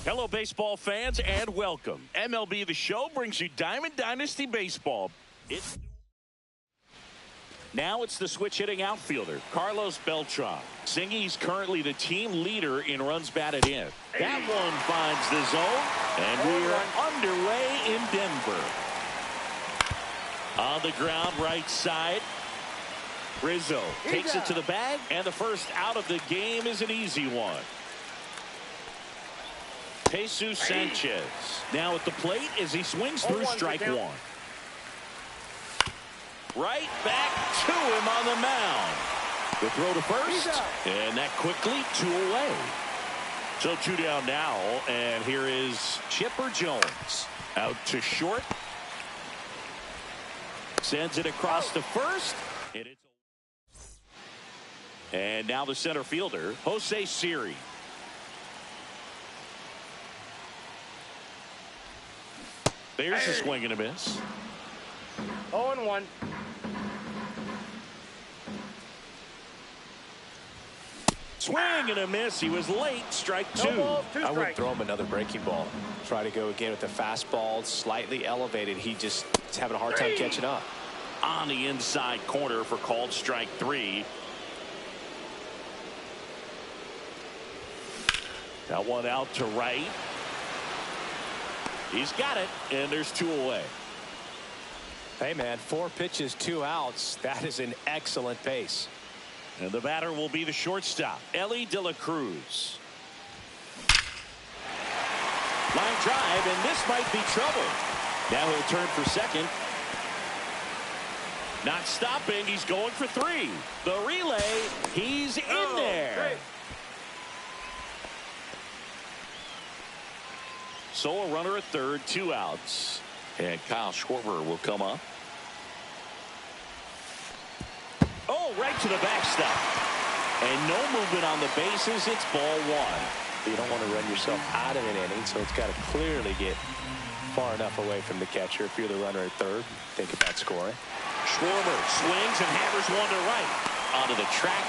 Hello, baseball fans, and welcome. MLB The Show brings you Diamond Dynasty Baseball. Now it's the switch-hitting outfielder, Carlos Beltran. Singing, he's currently the team leader in runs batted in. That one finds the zone, and we are underway in Denver. On the ground, right side. Rizzo takes it to the bag, and the first out of the game is an easy one. Jesus Sanchez now at the plate as he swings through strike one. Right back to him on the mound. The throw to first, and that quickly 2 away. So 2 down now, and here is Chipper Jones out to short. Sends it across to first. And now the center fielder, Jose Siri. There's a swing and a miss. 0-1. Swing and a miss. He was late. Strike 2. I would throw him another breaking ball. Try to go again with the fastball, slightly elevated. He just is having a hard time catching up. On the inside corner for called strike 3. That one out to right. He's got it, and there's 2 away. Hey, man, 4 pitches, 2 outs. That is an excellent pace. And the batter will be the shortstop, Ellie De La Cruz. Line drive, and this might be trouble. Now he'll turn for second. Not stopping. He's going for 3. The relay, he's in there. So a runner at third, 2 outs. And Kyle Schwarber will come up. Oh, right to the backstop. And no movement on the bases. It's ball 1. You don't want to run yourself out of an inning, so it's got to clearly get far enough away from the catcher. If you're the runner at third, think about scoring. Schwarber swings and hammers one to right. Onto the track,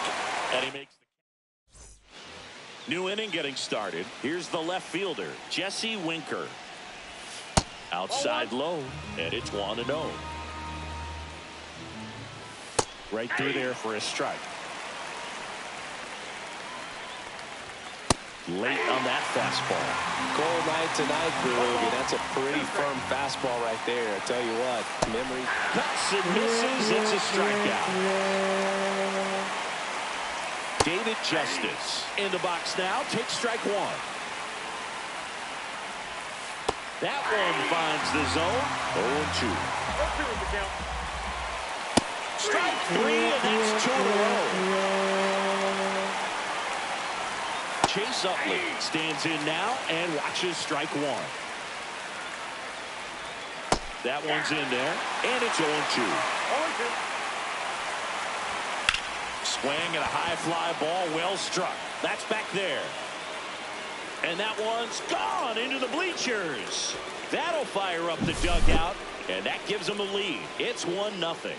and he makes the new inning getting started. Here's the left fielder, Jesse Winker. Outside low, and it's 1-0. Right through there for a strike. Late on that fastball. Cold night tonight, Boogie. That's a pretty firm fastball right there. I tell you what, memory. Cuts and misses. It's a strikeout. David Justice in the box now. Takes strike 1. That one finds the zone. 0-2. Strike 3, and that's 2 in a row. Chase Utley stands in now and watches strike 1. That one's in there, and it's 0-2. Swing and a high fly ball, well struck. That's back there. And that one's gone into the bleachers. That'll fire up the dugout, and that gives them the lead. It's 1-0.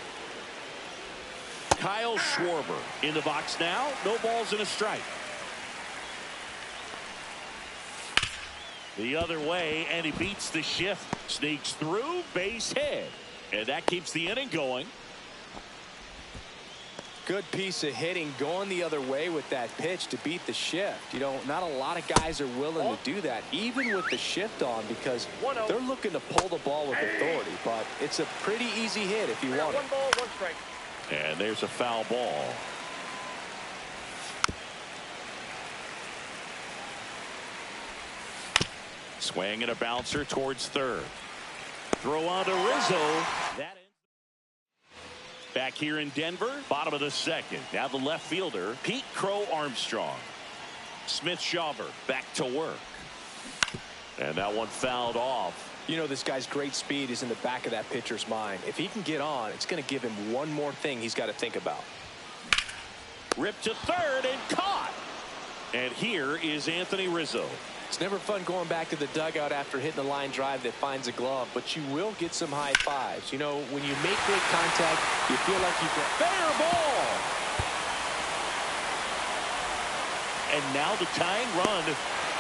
Kyle Schwarber in the box now. No balls and a strike. The other way, and he beats the shift. Sneaks through, base hit. And that keeps the inning going. Good piece of hitting going the other way with that pitch to beat the shift. You know, not a lot of guys are willing to do that, even with the shift on, because they're looking to pull the ball with authority. But it's a pretty easy hit if you want it. 1 ball, 1 strike. And there's a foul ball. Swing and a bouncer towards third. Throw on to Rizzo. That back here in Denver, bottom of the second. Now the left fielder, Pete Crow Armstrong. Smith Shawver back to work. And that one fouled off. You know, this guy's great speed is in the back of that pitcher's mind. If he can get on, it's going to give him one more thing he's got to think about. Ripped to third and caught. And here is Anthony Rizzo. It's never fun going back to the dugout after hitting a line drive that finds a glove, but you will get some high fives. You know, when you make great contact, you feel like you've got fair ball. And now the tying run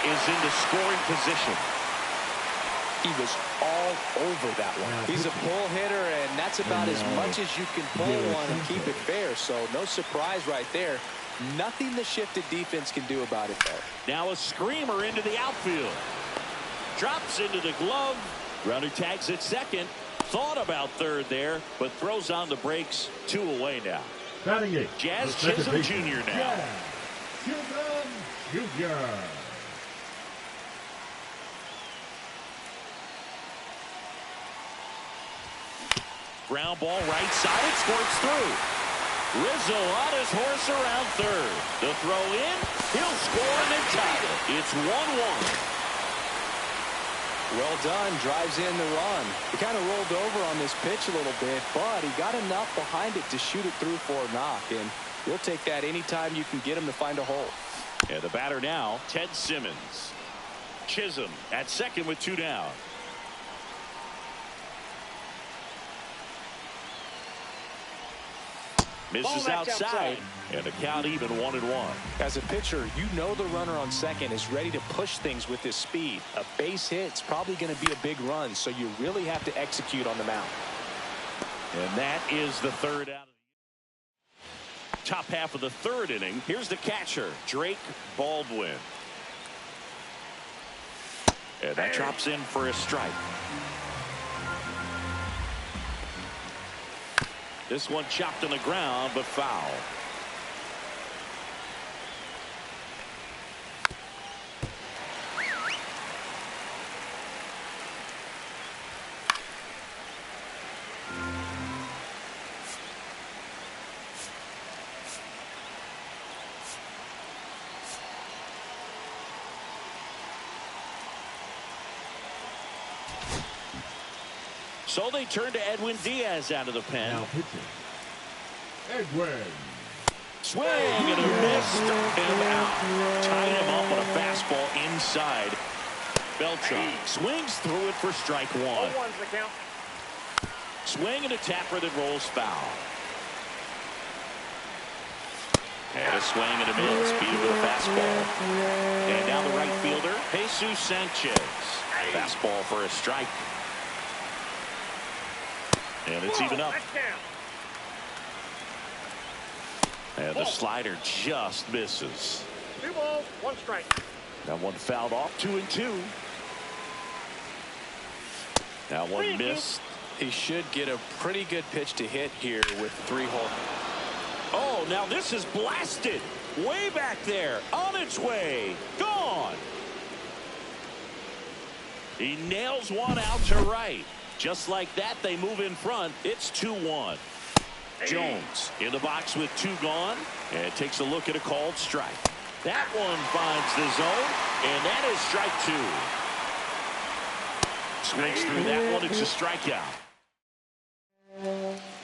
is into scoring position. He was all over that one. He's a pull hitter, and that's about as much as you can pull one and keep it fair. So no surprise right there. Nothing the shifted defense can do about it, though. Now a screamer into the outfield. Drops into the glove. Runner tags at second. Thought about third there, but throws on the brakes. 2 away now. Batting it. Jazz Chisholm Jr. now. Chisholm Jr. Ground ball right side. It squirts through. Rizzo on his horse around third. The throw in. He'll score and then tie it. It's 1-1. Well done. Drives in the run. He kind of rolled over on this pitch a little bit, but he got enough behind it to shoot it through for a knock. And you'll take that anytime you can get him to find a hole. And the batter now, Ted Simmons. Chisholm at second with 2 down. Misses outside, and the count even 1-1. As a pitcher, you know the runner on second is ready to push things with his speed. A base hit's probably going to be a big run, so you really have to execute on the mound. And that is the third out of the top half of the third inning. Here's the catcher, Drake Baldwin. And that drops in for a strike. This one chopped on the ground, but foul. So they turn to Edwin Diaz out of the pen. Now pitching. Edwin. Swing and a miss. Struck him out. Tied him up on a fastball inside. Beltran swings through it for strike 1. 0-1's the count. Swing and a tapper that rolls foul. And a swing and a miss. Beat it with a fastball. And now the right fielder, Jesus Sanchez. Fastball for a strike. And it's even up. And the slider just misses. 2 balls, 1 strike. That one fouled off. 2-2. That one missed. He should get a pretty good pitch to hit here with 3 hole. Oh, now this is blasted. Way back there. On its way. Gone. He nails one out to right. Just like that, they move in front. It's 2-1. Jones in the box with 2 gone, and takes a look at a called strike. That one finds the zone, and that is strike 2. Swings through that one. It's a strikeout.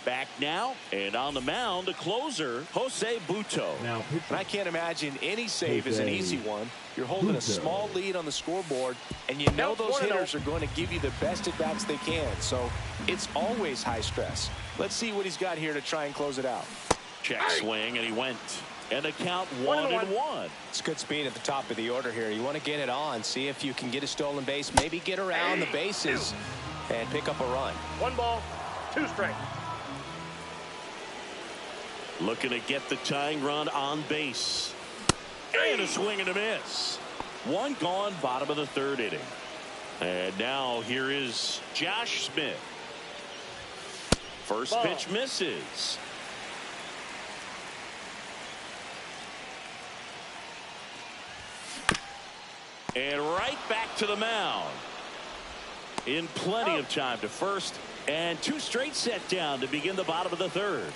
Back now, and on the mound, the closer, Jose Butto. Now pitching. And I can't imagine any save is an easy one. You're holding a small lead on the scoreboard, and you know those hitters are going to give you the best at-bats they can. So it's always high stress. Let's see what he's got here to try and close it out. Check swing, and he went. And the count 1-1. It's good speed at the top of the order here. You want to get it on, see if you can get a stolen base, maybe get around the bases and pick up a run. 1 ball, 2 strikes. Looking to get the tying run on base. And a swing and a miss. 1 gone, bottom of the 3rd inning. And now here is Josh Smith. First pitch misses. And right back to the mound. In plenty of time to first, and 2 straight set down to begin the bottom of the 3rd.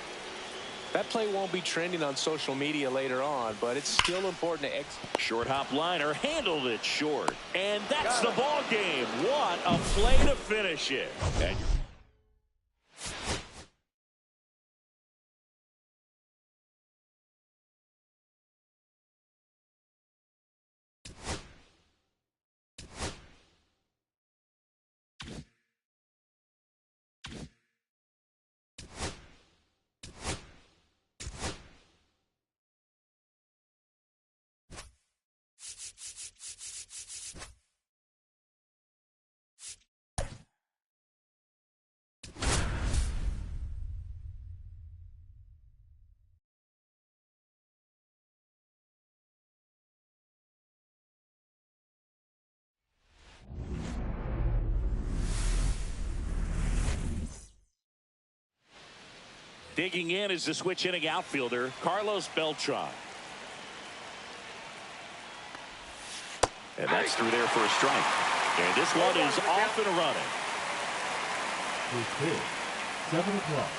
That play won't be trending on social media later on, but it's still important to execute. Short hop liner handled it short. And that's the ball game. What a play to finish it. And Digging in is the switch inning outfielder, Carlos Beltran. And that's through there for a strike. And this one is off and running. His pitch, 7 o'clock.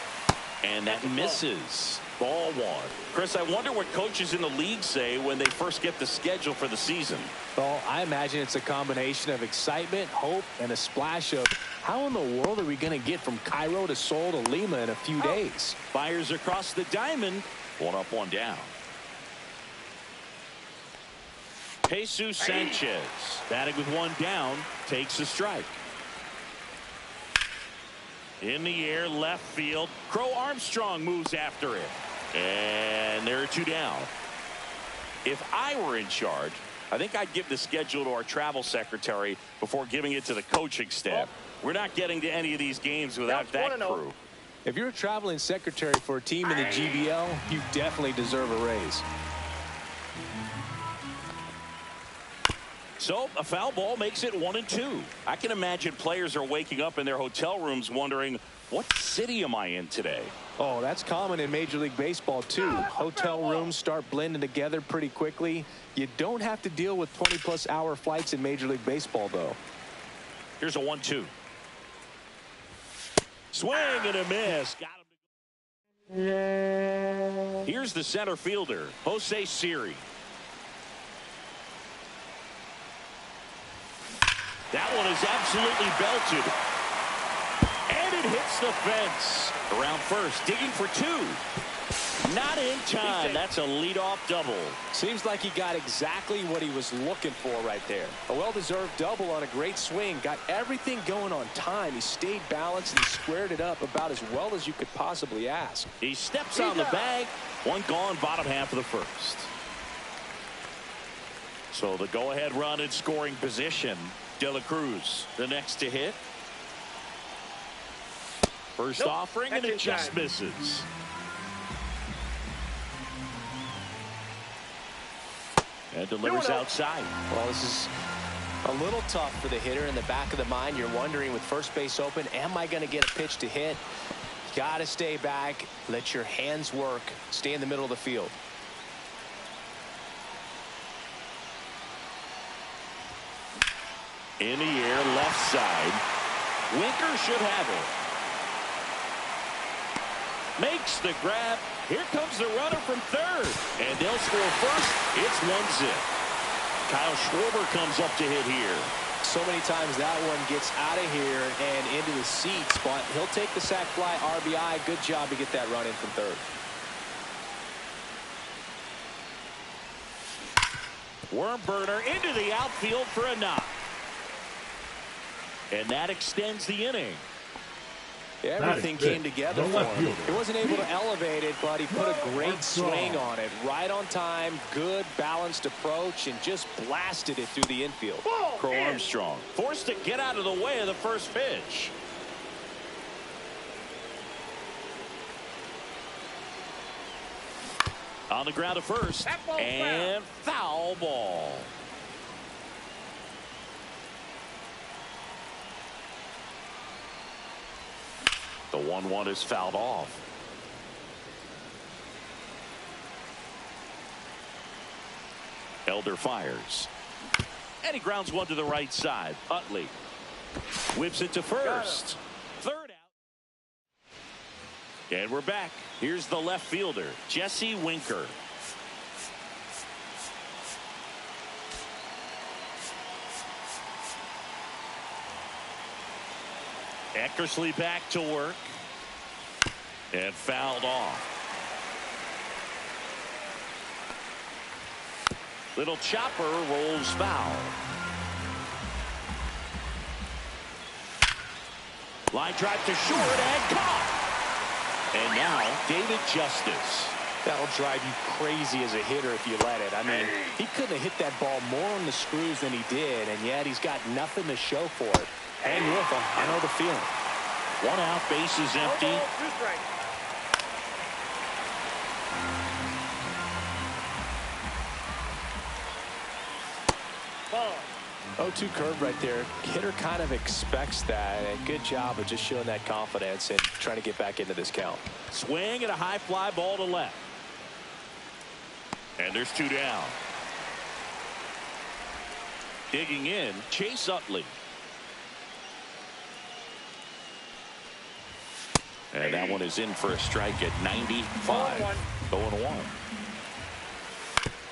And that misses. Ball one. Chris, I wonder what coaches in the league say when they first get the schedule for the season. Well, I imagine it's a combination of excitement, hope, and a splash of how in the world are we going to get from Cairo to Seoul to Lima in a few days? Fires across the diamond. One up, one down. Jesus Sanchez batting with one down, takes a strike. In the air, left field. Crow Armstrong moves after it. And there are two down. If I were in charge, I think I'd give the schedule to our travel secretary before giving it to the coaching staff. We're not getting to any of these games without that crew. If you're a traveling secretary for a team in the GBL, you definitely deserve a raise. So a foul ball makes it 1-2. I can imagine players are waking up in their hotel rooms wondering, what city am I in today? Oh, that's common in Major League Baseball, too. Hotel rooms start blending together pretty quickly. You don't have to deal with 20-plus hour flights in Major League Baseball, though. Here's a 1-2. Swing and a miss. Got him. Here's the center fielder, Jose Siri. That one is absolutely belted. And it hits the fence. Around first, digging for two. Not in time. That's a leadoff double. Seems like he got exactly what he was looking for right there. A well-deserved double on a great swing. Got everything going on time. He stayed balanced and he squared it up about as well as you could possibly ask. He steps on the bag. One gone, bottom half of the first. So the go-ahead run in scoring position. De La Cruz, the next to hit. First offering, and it just misses. And delivers outside. Well, this is a little tough for the hitter. In the back of the mind, you're wondering with first base open, am I going to get a pitch to hit? Got to stay back. Let your hands work. Stay in the middle of the field. In the air, left side. Winker should have it. Makes the grab. Here comes the runner from third. And they'll score first. It's 1-0. Kyle Schwarber comes up to hit here. So many times that one gets out of here and into the seats, but he'll take the sac fly RBI. Good job to get that run in from third. Worm burner into the outfield for a knock. And that extends the inning. Everything came together for him. He wasn't able to elevate it, but he put a great swing on it. Right on time, good balanced approach, and just blasted it through the infield. Crow Armstrong forced to get out of the way of the first pitch. On the ground to first, and foul ball. The 1-1 is fouled off. Elder fires. And he grounds one to the right side. Utley whips it to first. Third out. And we're back. Here's the left fielder, Jesse Winker. Eckersley back to work. And fouled off. Little chopper rolls foul. Line drive to short and caught. And now David Justice. That'll drive you crazy as a hitter if you let it. I mean, he couldn't have hit that ball more on the screws than he did, and yet he's got nothing to show for it. Hang with him. I know the feeling. One out, base is empty. 0-2 curve right there. Hitter kind of expects that, and good job of just showing that confidence and trying to get back into this count. Swing and a high fly ball to left. And there's 2 down. Digging in, Chase Utley. And that one is in for a strike at 95. 0-1.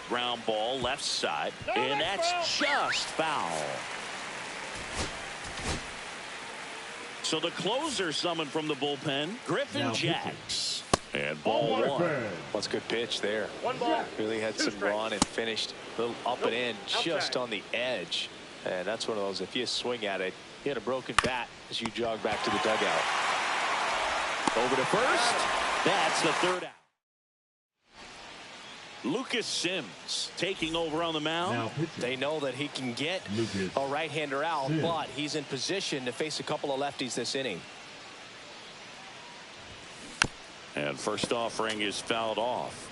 Ground ball left side. And that's just foul. So the closer summoned from the bullpen, Griffin Jacks. And ball 1. That's a good pitch there. 1 ball. Really had some run and finished a little up and in just on the edge. And that's one of those, if you swing at it, you had a broken bat as you jog back to the dugout. Over to first. That's the 3rd out. Lucas Sims taking over on the mound. They know that he can get a right-hander out, but he's in position to face a couple of lefties this inning. And first offering is fouled off.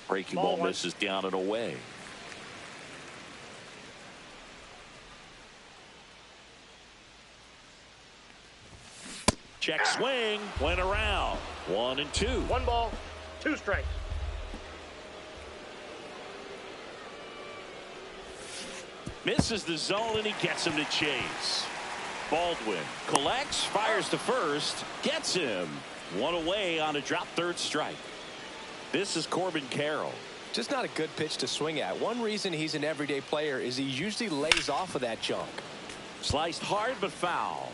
Breaking ball misses down and away. Check swing, went around. 1-2. 1 ball, 2 strikes. Misses the zone and he gets him to chase. Baldwin collects, fires to first, gets him. 1 away on a drop 3rd strike. This is Corbin Carroll. Just not a good pitch to swing at. One reason he's an everyday player is he usually lays off of that junk. Sliced hard but foul.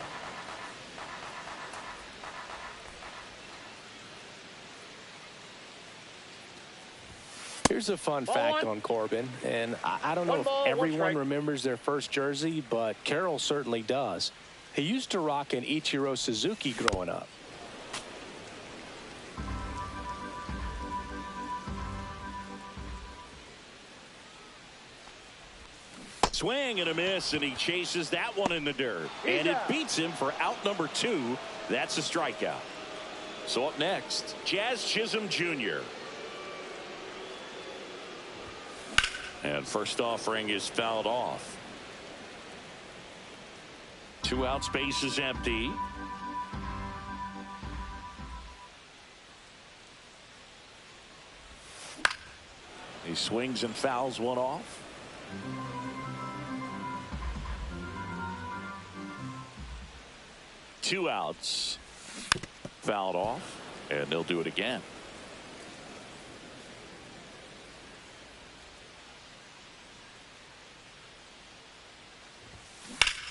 Here's a fun fact on Corbin, and I don't know if everyone remembers their first jersey, but Carroll certainly does. He used to rock an Ichiro Suzuki growing up. Swing and a miss, and he chases that one in the dirt. And it beats him for out number 2. That's a strikeout. So up next, Jazz Chisholm Jr. And first offering is fouled off. 2 out, space is empty. He swings and fouls one off. Two outs. Fouled off. And they'll do it again.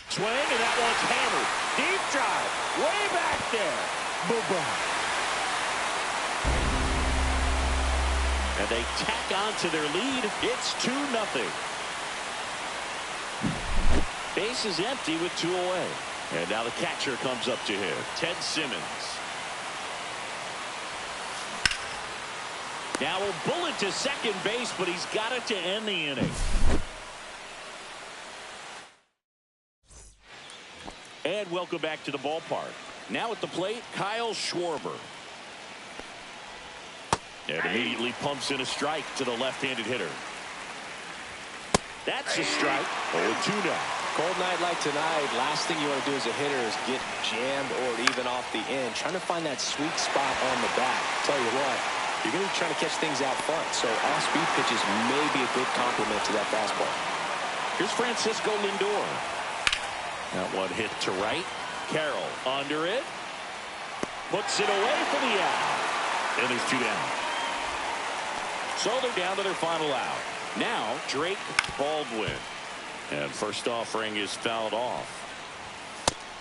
Swing, and that one's hammered. Deep drive. Way back there. Boom. And they tack on to their lead. It's 2-0. Base is empty with 2 away. And now the catcher comes up to him. Ted Simmons. Now a bullet to second base, but he's got it to end the inning. And welcome back to the ballpark. Now at the plate, Kyle Schwarber. And immediately pumps in a strike to the left-handed hitter. That's a strike. 0-2 now. Cold night like tonight, last thing you want to do as a hitter is get jammed or even off the end. Trying to find that sweet spot on the bat. Tell you what, you're going to be trying to catch things out front, so off-speed pitches may be a good complement to that fastball. Here's Francisco Lindor. That one hit to right. Carroll under it. Puts it away for the out. And there's 2 down. So they're down to their final out. Now Drake Baldwin. And first offering is fouled off.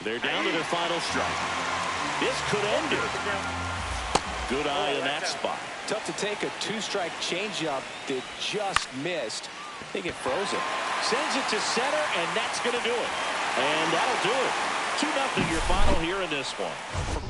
They're down to their final strike. This could end it. Good eye in that spot. Tough to take a 2-strike changeup that just missed. I think it froze it. Sends it to center, and that's going to do it. And that'll do it. 2-0 your final here in this one.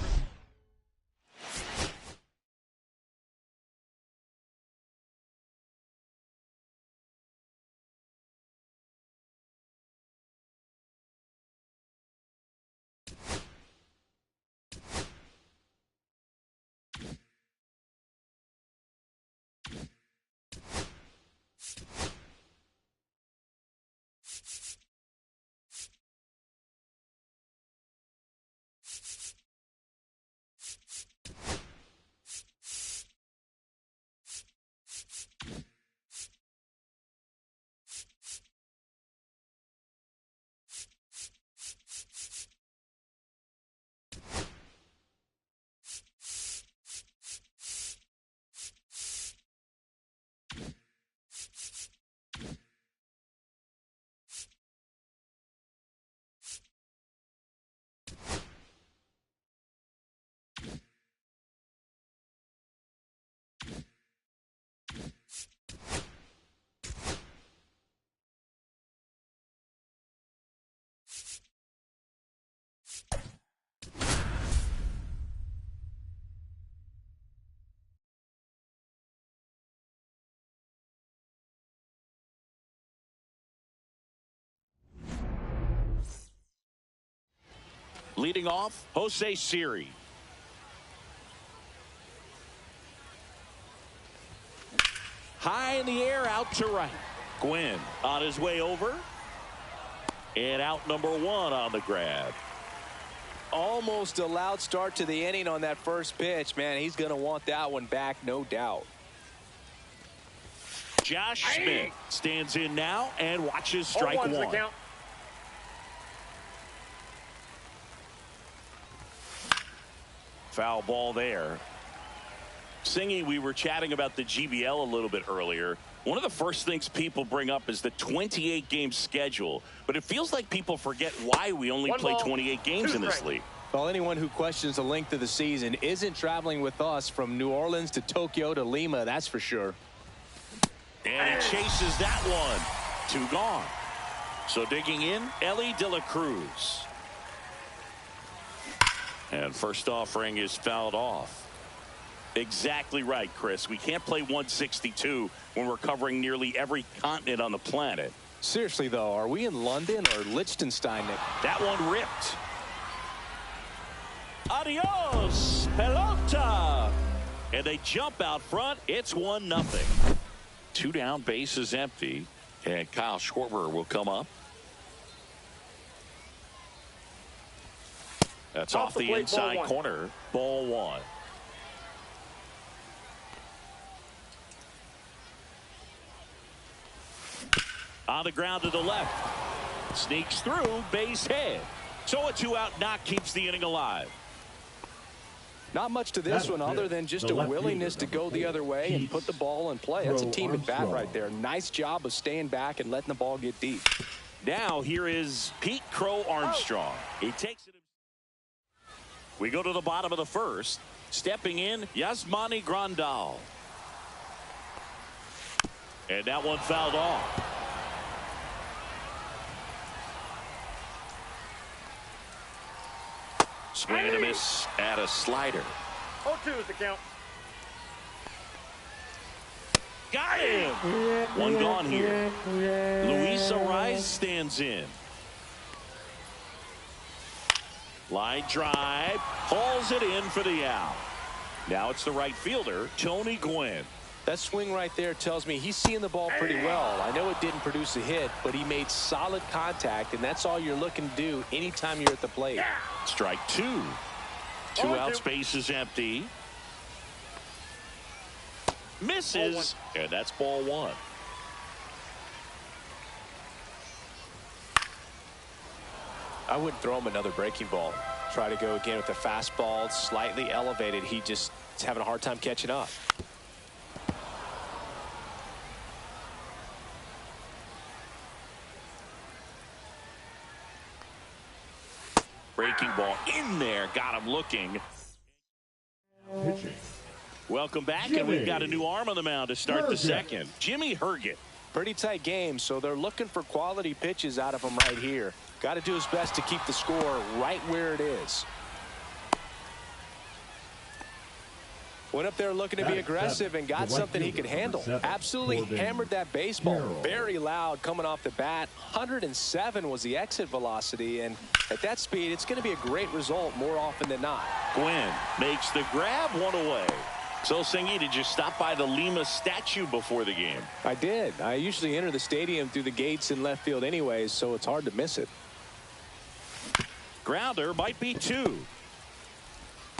Leading off, Jose Siri. High in the air, out to right. Gwynn on his way over. And out number one on the grab. Almost a loud start to the inning on that first pitch. Man, he's going to want that one back, no doubt. Josh Smith stands in now and watches strike one. The count. Foul ball there. Singy, we were chatting about the GBL a little bit earlier. One of the first things people bring up is the 28-game schedule. But it feels like people forget why we only play 28 games in this league. Well, anyone who questions the length of the season isn't traveling with us from New Orleans to Tokyo to Lima, that's for sure. And he chases that one. 2 gone. So digging in, Ellie De La Cruz. And first offering is fouled off. Exactly right, Chris. We can't play 162 when we're covering nearly every continent on the planet. Seriously, though, are we in London or Liechtenstein? That one ripped. Adios, pelota. And they jump out front. It's 1-0. 2 down, base is empty. And Kyle Schwarber will come up. That's off the inside corner. Ball 1. On the ground to the left. Sneaks through, base hit. So a 2-out knock keeps the inning alive. Not much to this one other than just a willingness to go the other way and put the ball in play. That's a team at bat right there. Nice job of staying back and letting the ball get deep. Now here is Pete Crow Armstrong. He takes it. We go to the bottom of the first. Stepping in, Yasmani Grandal. And that one fouled off. Swing and a miss at a slider. 0-2 is the count. Got him. One gone here. Luis Ariz stands in. Line drive. Hauls it in for the out. Now it's the right fielder, Tony Gwynn. That swing right there tells me he's seeing the ball pretty well. I know it didn't produce a hit, but he made solid contact, and that's all you're looking to do anytime you're at the plate. Strike 2. 2 outs, base is empty. Misses, and that's ball 1. I wouldn't throw him another breaking ball. Try to go again with the fastball, slightly elevated. He just is having a hard time catching up. Breaking ball in there, got him looking. Pitching. Welcome back, and we've got a new arm on the mound to start the second. Jimmy Herget. Pretty tight game, so they're looking for quality pitches out of him right here. Got to do his best to keep the score right where it is. Went up there looking to be aggressive and got something he could handle. Absolutely hammered that baseball. Very loud coming off the bat. 107 was the exit velocity, and at that speed, it's going to be a great result more often than not. Gwynn makes the grab, 1 away. So, Singy, did you stop by the Lima statue before the game? I did. I usually enter the stadium through the gates in left field anyways, so it's hard to miss it. Grounder might be 2.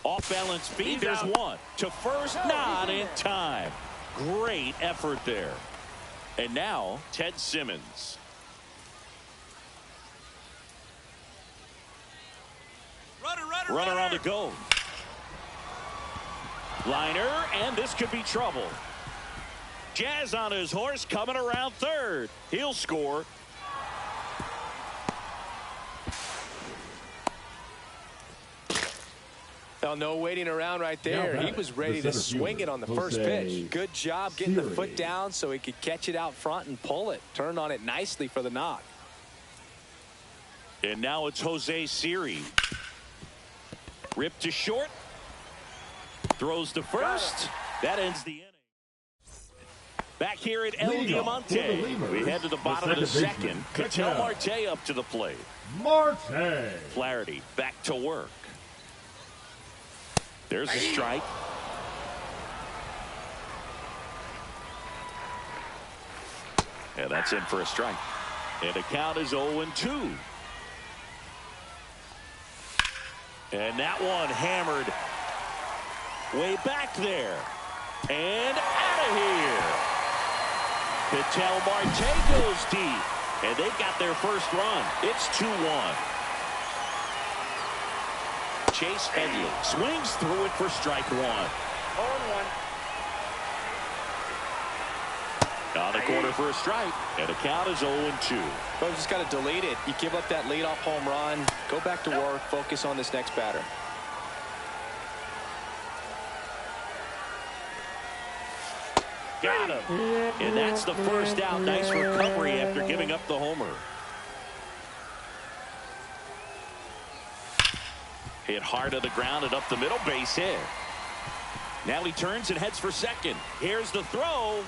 Off balance feed, there's 1. To first, not in time. Great effort there. And now, Ted Simmons. Runner on the go. Liner, and this could be trouble. Jazz on his horse, coming around third. He'll score. Well, no waiting around right there. He was ready to swing it on the first pitch. Good job getting the foot down so he could catch it out front and pull it. Turned on it nicely for the knock. And now it's Jose Siri. Ripped to short. Throws to first. That ends the inning. Back here at El Diamante, we head to the bottom of the second. Ketel Marte up to the plate. Marte. Flaherty back to work. There's a strike. And that's in for a strike. And the count is 0-2. And that one hammered way back there. And out of here. Ketel Marte goes deep. And they got their first run. It's 2-1. Chase Headley swings through it for strike one. 0-1. On the corner for a strike. And the count is 0-2. Well, just got to delete it. You give up that leadoff home run. Go back to work. Focus on this next batter. Got him. And that's the first out. Nice recovery after giving up the homer. Hit hard to the ground and up the middle, base hit. Now he turns and heads for second. Here's the throw.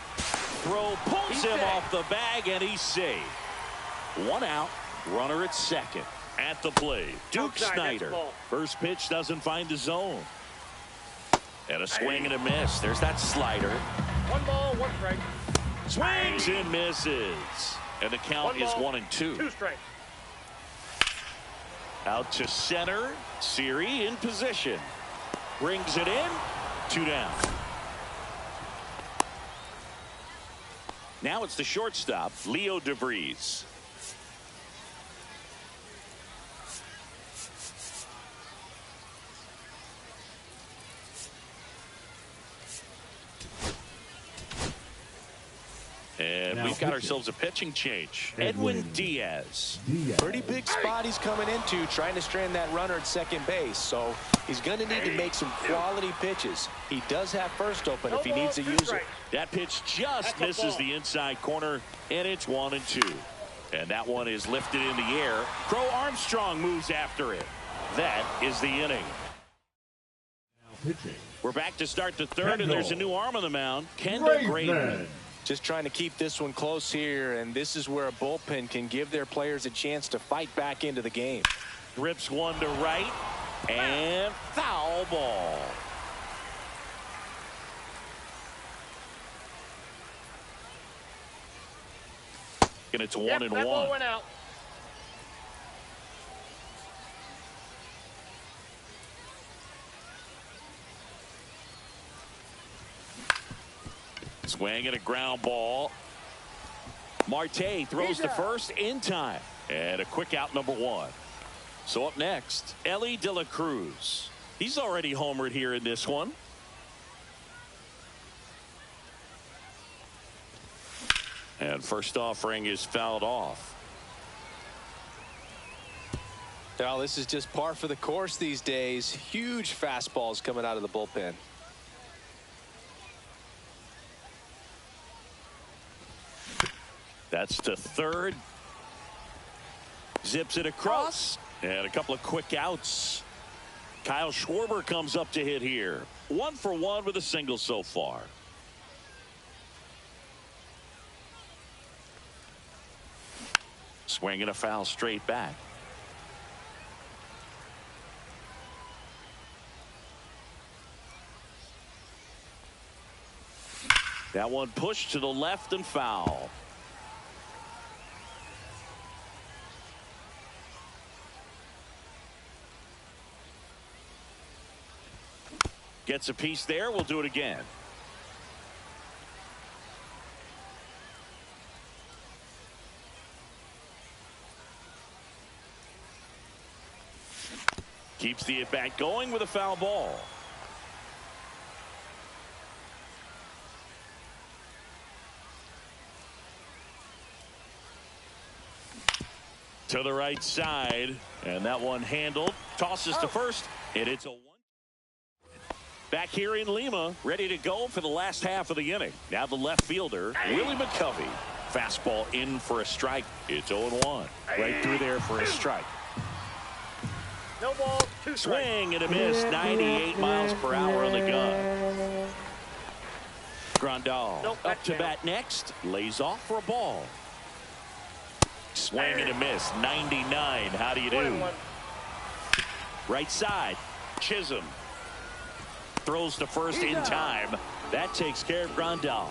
Throw pulls him off the bag, and he's safe. One out. Runner at second. At the plate, Duke Snyder. First pitch doesn't find the zone. And a swing and a miss. There's that slider. 1 ball, 1 strike. Swings and misses. And the count is 1-2. 2 strikes. Out to center. Siri in position. Brings it in. 2 down. Now it's the shortstop, Leo DeVries. And we've got ourselves a pitching change. Edwin Diaz. Pretty big spot he's coming into, trying to strand that runner at second base. So he's going to need to make some quality pitches. He does have first open if he needs to use it. That pitch just misses the inside corner, and it's 1-2. And that one is lifted in the air. Crow Armstrong moves after it. That is the inning. We're back to start the third, and there's a new arm on the mound. Kendall Graveman. Just trying to keep this one close here, and this is where a bullpen can give their players a chance to fight back into the game. Rips one to right, and foul ball. And it's 1-1. That ball went out. Swing and a ground ball. Marte throws to first in time. And a quick out, number 1. So up next, Elly De La Cruz. He's already homered here in this one. And first offering is fouled off. Well, this is just par for the course these days. Huge fastballs coming out of the bullpen. That's to third. Zips it across. And a couple of quick outs. Kyle Schwarber comes up to hit here. 1 for 1 with a single so far. Swing and a foul straight back. That one pushed to the left and foul. Gets a piece there. We'll do it again. Keeps the at-bat going with a foul ball. To the right side, and that one handled. Tosses to first, and it's a 1. Back here in Lima, ready to go for the last half of the inning. Now the left fielder, Willie McCovey. Fastball in for a strike. It's 0-1. Right through there for a strike. No ball, 2 strikes. Swing and a miss. 98 miles per hour on the gun. Grandal Nope, up to down. bat next. Lays off for a ball. Swing and a miss. 99. How do you do? 1-1. Right side. Chisholm throws to first in time. That takes care of Grandal.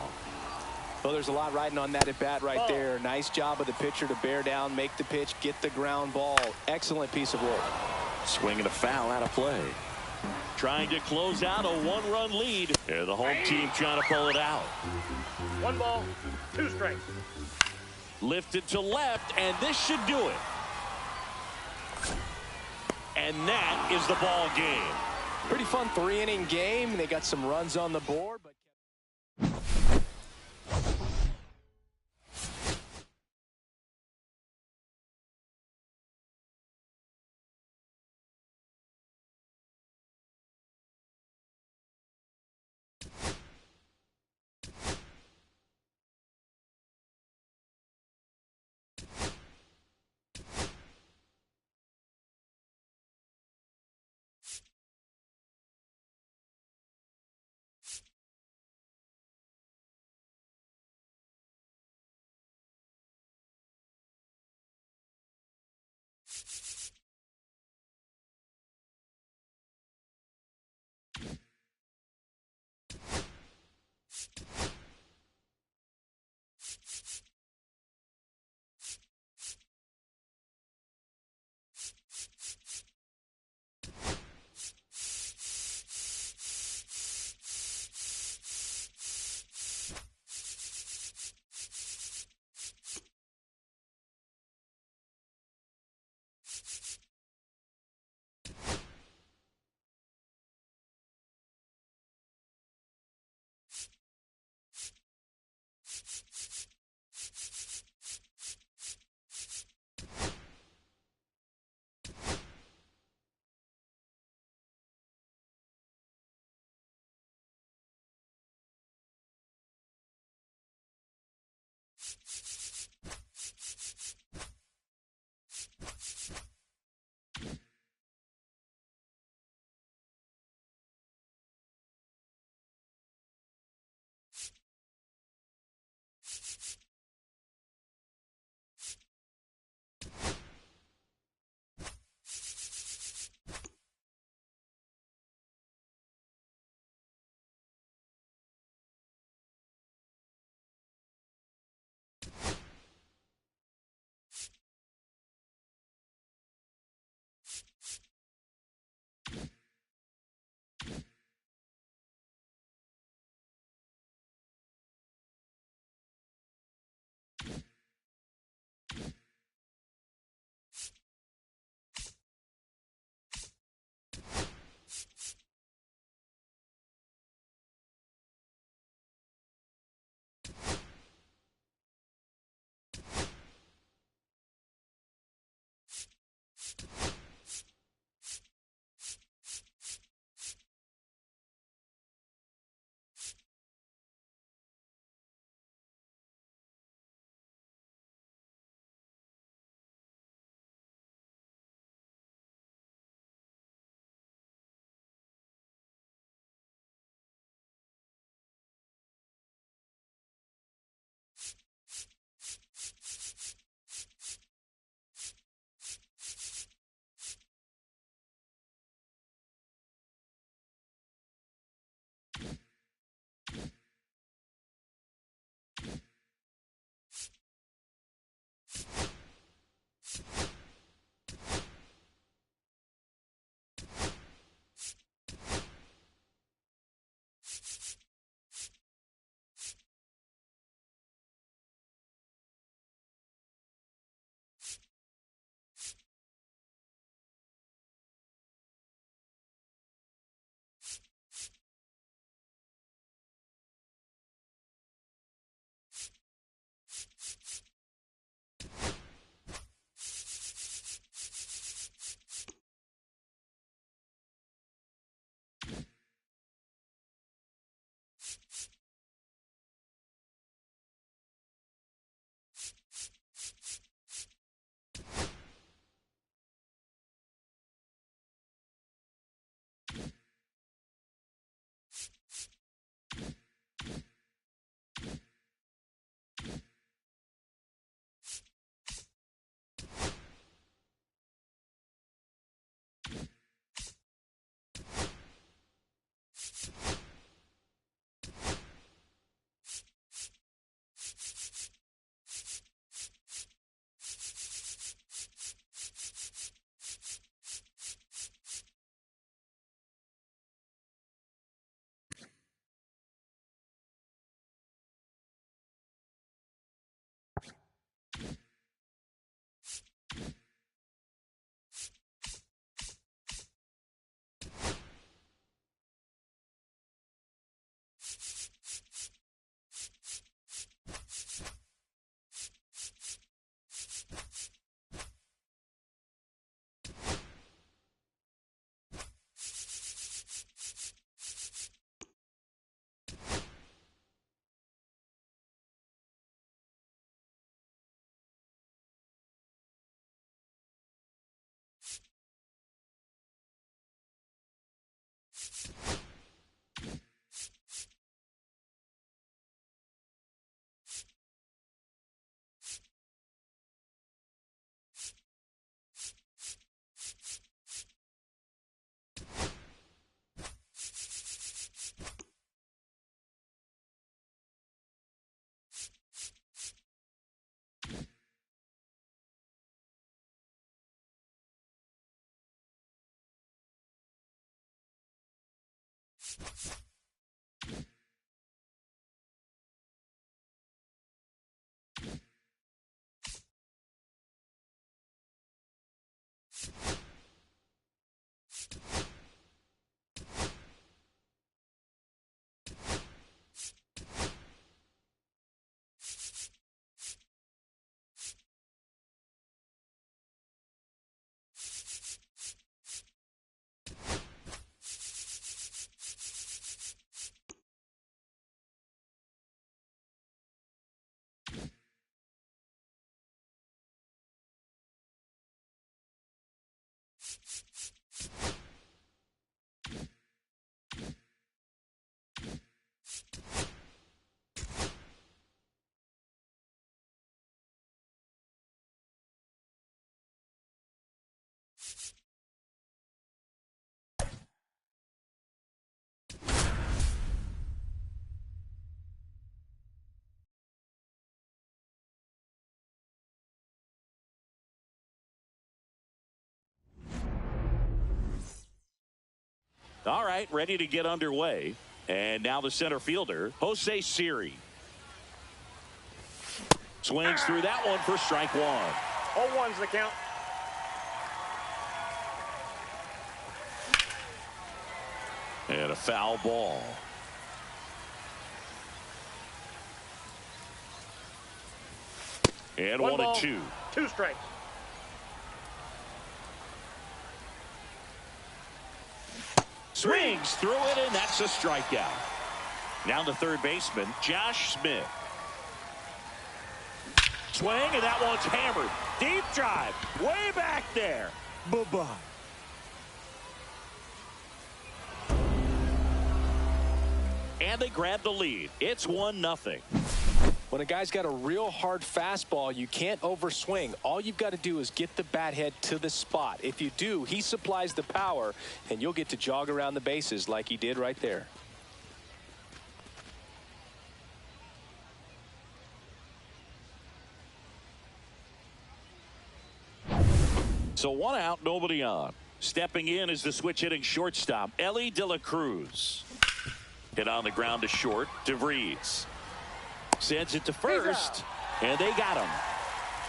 Well, there's a lot riding on that at bat right there. Nice job of the pitcher to bear down, make the pitch, get the ground ball. Excellent piece of work. Swing and a foul out of play. Trying to close out a one-run lead. And the home team trying to pull it out. 1 ball, 2 strikes. Lifted to left, and this should do it. And that is the ball game. Pretty fun 3-inning game. They got some runs on the board, but All right, ready to get underway. And now the center fielder, Jose Siri. Swings through that one for strike one. 0-1's the count. And a foul ball. And 1-2. 2 strikes. Swings through it, and that's a strikeout. Now the third baseman, Josh Smith. Swing, and that one's hammered. Deep drive, way back there. Bye-bye. And they grab the lead. It's 1-0. When a guy's got a real hard fastball, you can't overswing. All you've got to do is get the bat head to the spot. If you do, he supplies the power, and you'll get to jog around the bases like he did right there. So 1 out, nobody on. Stepping in is the switch hitting shortstop, Ellie De La Cruz. Hit on the ground to short, DeVries. Sends it to first, and they got him.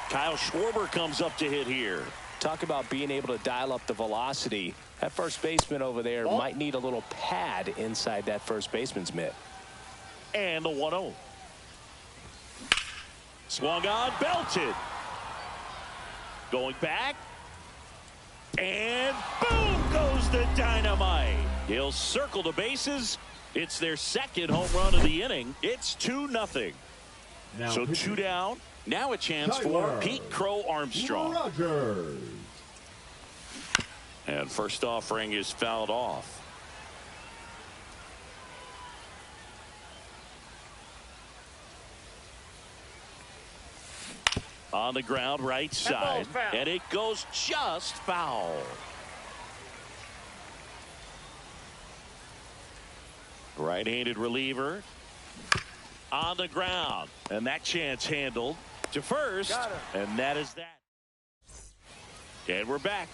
Kyle Schwarber comes up to hit here. Talk about being able to dial up the velocity. That first baseman over there might need a little pad inside that first baseman's mitt. And the 1-0. Swung on, belted. Going back. And boom goes the dynamite. He'll circle the bases. It's their second home run of the inning. It's 2-0. So 2 down. Now a chance for Pete Crow Armstrong. Rogers. And first offering is fouled off. On the ground, right side. And it goes just foul. Right-handed reliever. On the ground. And that chance handled to first. And that is that. And we're back.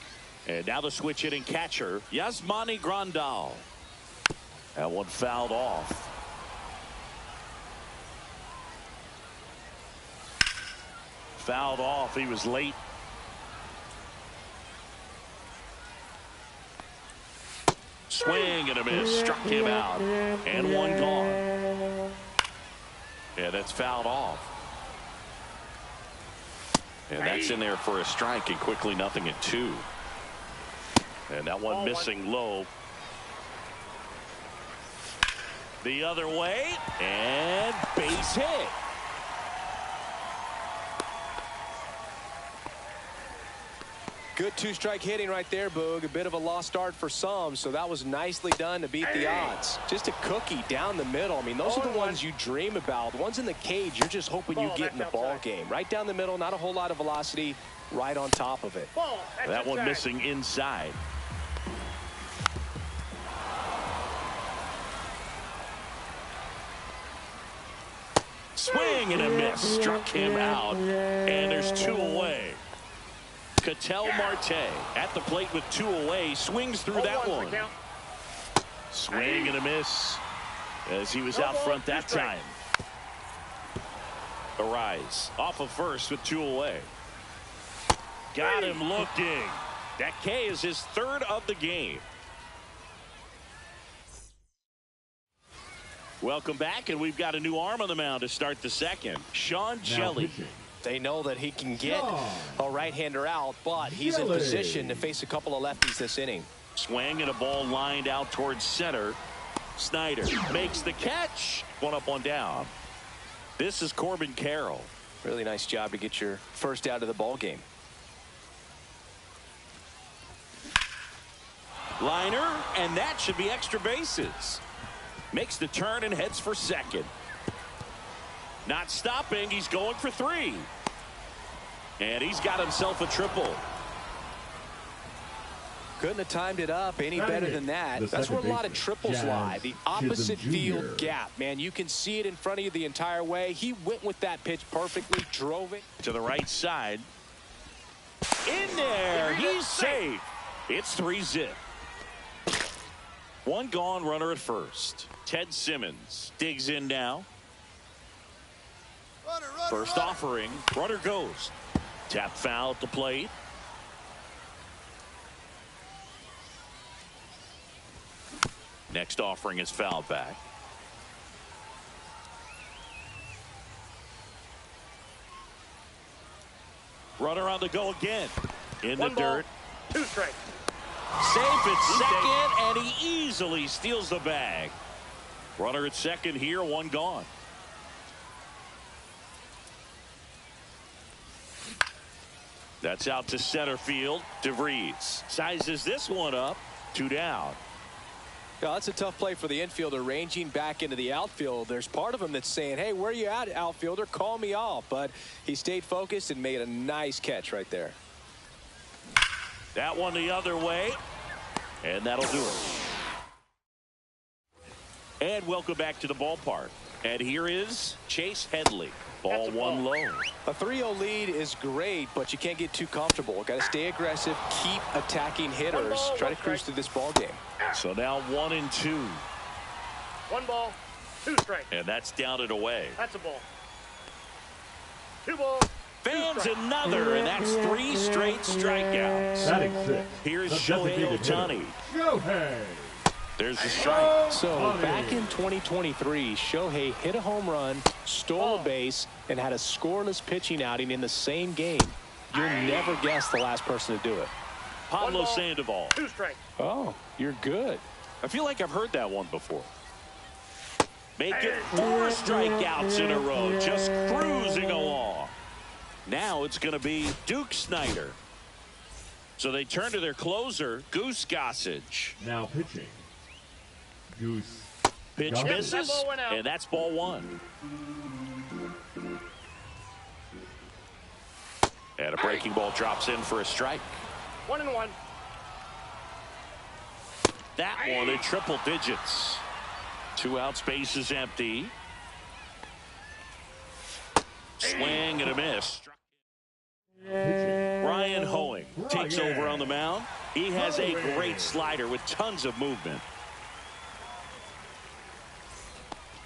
And now the switch hitting catcher, Yasmani Grandal. That one fouled off. Fouled off. He was late. Swing and a miss. Struck him out. And one gone. Yeah, that's fouled off. And that's in there for a strike, and quickly 0-2. And that one missing low. The other way, and base hit. Good 2-strike hitting right there, Boog. A bit of a lost start for some, so that was nicely done to beat the odds. Just a cookie down the middle. I mean, those are the ones you dream about. The ones in the cage, you're just hoping you get in the ball game. Right down the middle, not a whole lot of velocity, right on top of it. That one missing inside. Swing and a miss. Struck him out, and there's 2 away. Ketel Marte at the plate with 2 away. Swings through that one. Swing and a miss as he was out front that time. Arise off of first with 2 away. Got him looking. That K is his 3rd of the game. Welcome back, and we've got a new arm on the mound to start the second. Sean Shelley. They know that he can get a right-hander out, but he's in position to face a couple of lefties this inning. Swing and a ball lined out towards center. Snyder makes the catch. 1 up, 1 down. This is Corbin Carroll. Really nice job to get your first out of the ball game. Liner, and that should be extra bases. Makes the turn and heads for second. Not stopping. He's going for 3. And he's got himself a triple. Couldn't have timed it up any better than that. That's where a lot of triples lie. The opposite field gap. Man, you can see it in front of you the entire way. He went with that pitch perfectly, drove it to the right side. In there. He's safe. It's 3-zip. 1 gone, runner at first. Ted Simmons digs in now. First offering. Runner goes. Tap foul at the plate. Next offering is fouled back. Runner on the go again. In the dirt. 2 strikes. Safe at second, and he easily steals the bag. Runner at second here, 1 gone. That's out to center field. DeVries sizes this one up. 2 down. Yeah, that's a tough play for the infielder, ranging back into the outfield. There's part of him that's saying, hey, where you at, outfielder? Call me off. But he stayed focused and made a nice catch right there. That one the other way, and that'll do it. And welcome back to the ballpark. And here is Chase Headley. Ball 1 low. A 3-0 lead is great, but you can't get too comfortable. Got to stay aggressive, keep attacking hitters, try to cruise through this ball game. So now 1-2. 1 ball, 2 strikes. And that's down and away. That's a ball. 2 balls. Fans another, and that's 3 straight strikeouts. Here's Shohei Ohtani. There's the strike. So back in 2023, Shohei hit a home run, stole a base, and had a scoreless pitching outing in the same game. You'll never guess the last person to do it. Pablo Sandoval. 2 strikes. Oh, you're good. I feel like I've heard that one before. Make it 4 strikeouts in a row, just cruising along. Now it's going to be Duke Snyder. So they turn to their closer, Goose Gossage. Now pitching. Goose. Pitch misses, and that's ball 1. And a breaking ball drops in for a strike. 1-1. That one in triple digits. 2 outs, base is empty. Swing and a miss. Ryan Hoeing takes over on the mound. He has a great slider with tons of movement.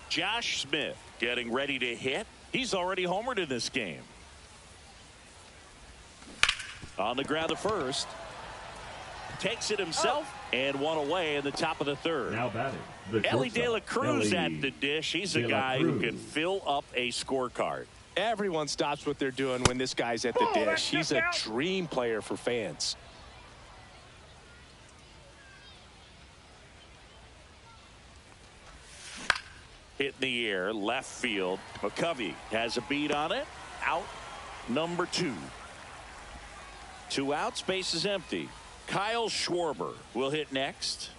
Josh Smith getting ready to hit. He's already homered in this game. On the ground to first. Takes it himself and 1 away in the top of the 3rd. Now batting. Ellie De La Cruz at the dish. He's a guy who can fill up a scorecard. Everyone stops what they're doing when this guy's at the dish. He's a dream player for fans. Hit in the air, left field. McCovey has a beat on it. Out number 2. 2 outs, base is empty. Kyle Schwarber will hit next.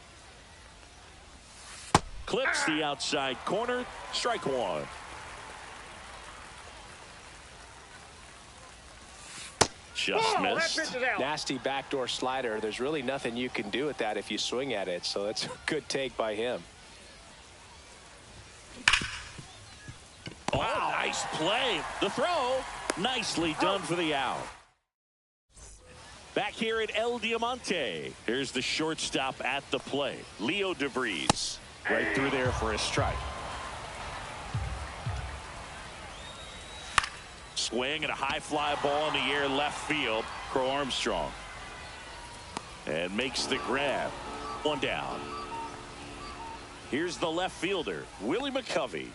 Clips the outside corner. Strike 1. Just missed. Nasty backdoor slider. There's really nothing you can do with that if you swing at it. So that's a good take by him. Wow, nice play. The throw, nicely done for the out. Back here at El Diamante. Here's the shortstop at the plate. Leo DeVries. Right through there for a strike. Swing and a high fly ball in the air left field. Crow Armstrong. And makes the grab. One down. Here's the left fielder, Willie McCovey.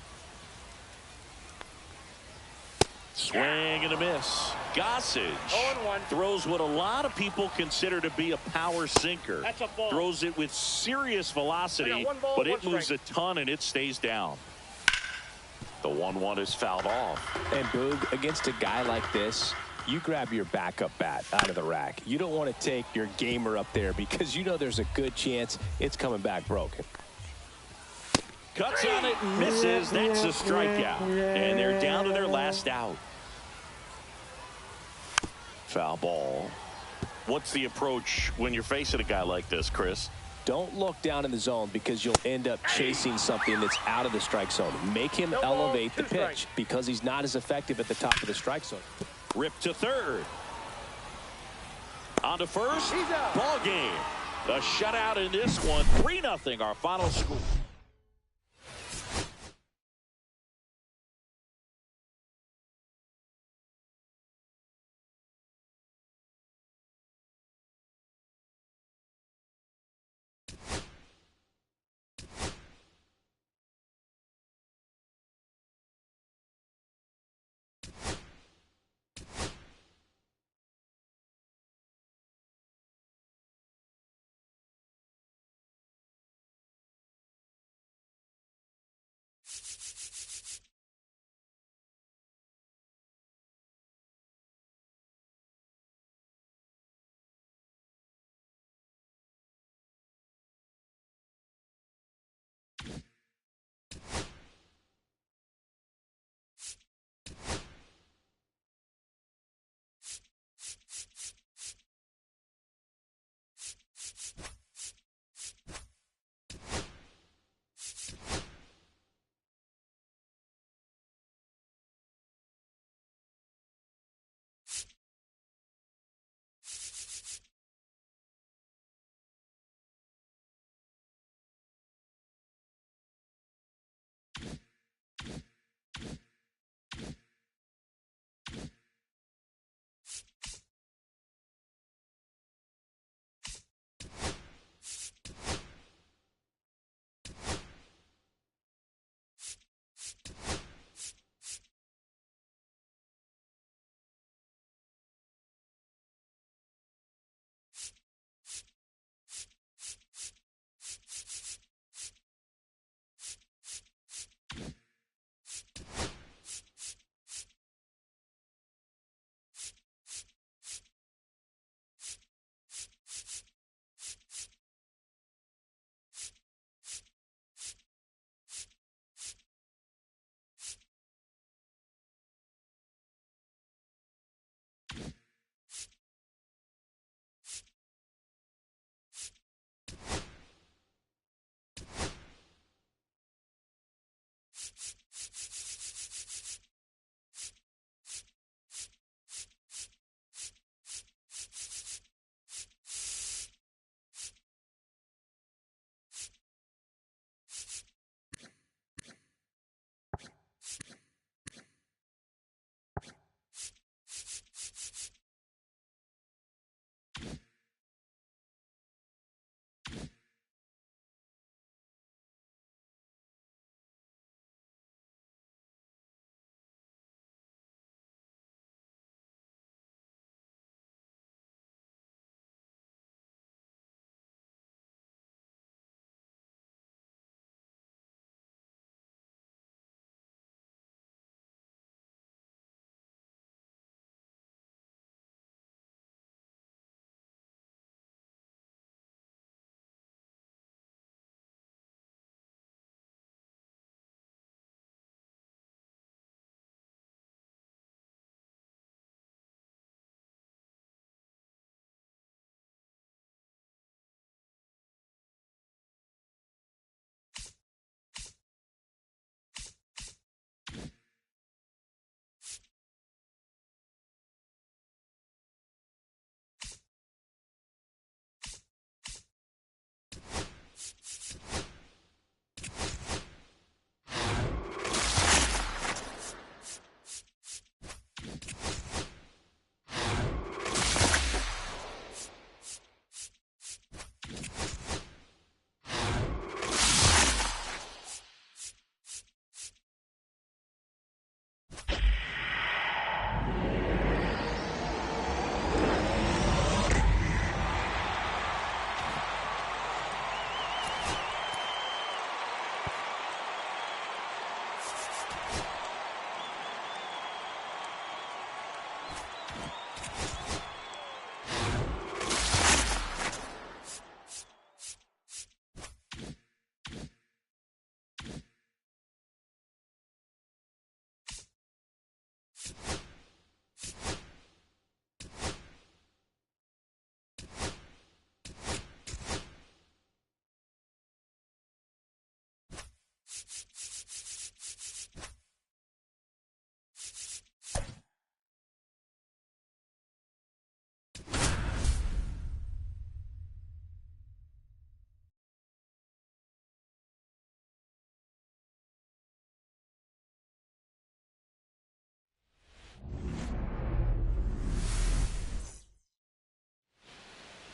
Swing and a miss. Gossage 0-1. throws what a lot of people consider to be a power sinker. That's a ball. Throws it with serious velocity, one ball, but one it moves strike. a ton and it stays down. The 1-1 is fouled off. And Boog, against a guy like this, you grab your backup bat out of the rack. You don't want to take your gamer up there because you know there's a good chance it's coming back broken. Cuts on it and misses. That's a strikeout. And they're down to their last out. Foul ball. What's the approach when you're facing a guy like this, Chris? Don't look down in the zone because you'll end up chasing something that's out of the strike zone. Make him elevate the pitch because he's not as effective at the top of the strike zone. Ripped to third. On to first. He's out. Ball game. A shutout in this one. 3-0 our final score.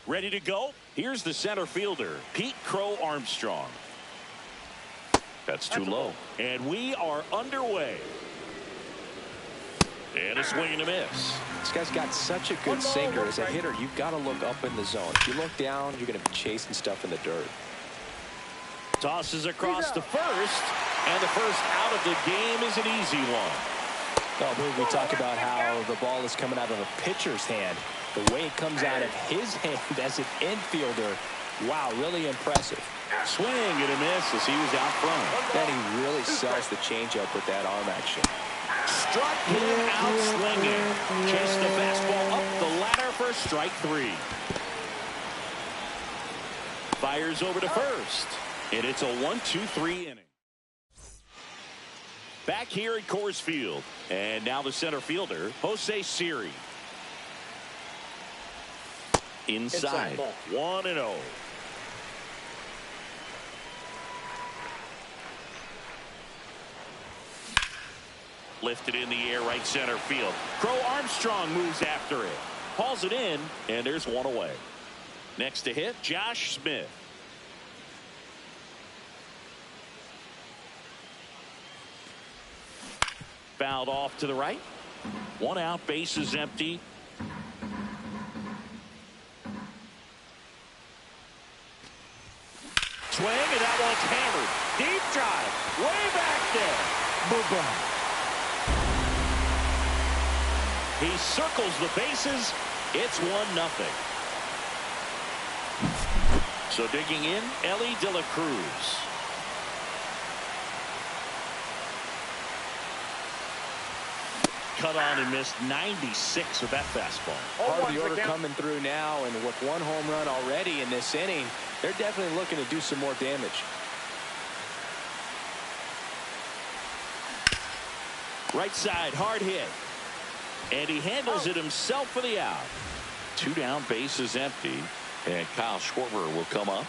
Ready to go. Here's the center fielder, Pete Crow Armstrong. That's too low. And we are underway. And a swing and a miss. This guy's got such a good sinker. As a hitter, you've got to look up in the zone. If you look down, you're going to be chasing stuff in the dirt. Tosses across to first. And the first out of the game is an easy one. Oh, we talk about how the ball is coming out of a pitcher's hand. The way it comes out of his hand as an infielder, wow, really impressive. Swing and a miss as he was out front. Then he really sells the changeup with that arm action. Struck him out swinging. Chased the fastball up the ladder for strike 3. Fires over to first. And it's a 1-2-3 inning. Back here at Coors Field. And now the center fielder, Jose Siri. Inside 1-0. Lifted in the air, right center field. Crow Armstrong moves after it. Hauls it in, and there's one away. Next to hit, Josh Smith. Fouled off to the right. 1 out, base is empty. Swing, and that one's hammered. Deep drive, way back there. Boom. He circles the bases. It's 1-0. So digging in, Ellie De La Cruz. Cut on and missed 96 with that fastball. Part of the order coming through now, and with 1 home run already in this inning, they're definitely looking to do some more damage. Right side, hard hit. And he handles it himself for the out. 2 down, base is empty. And Kyle Schwarber will come up.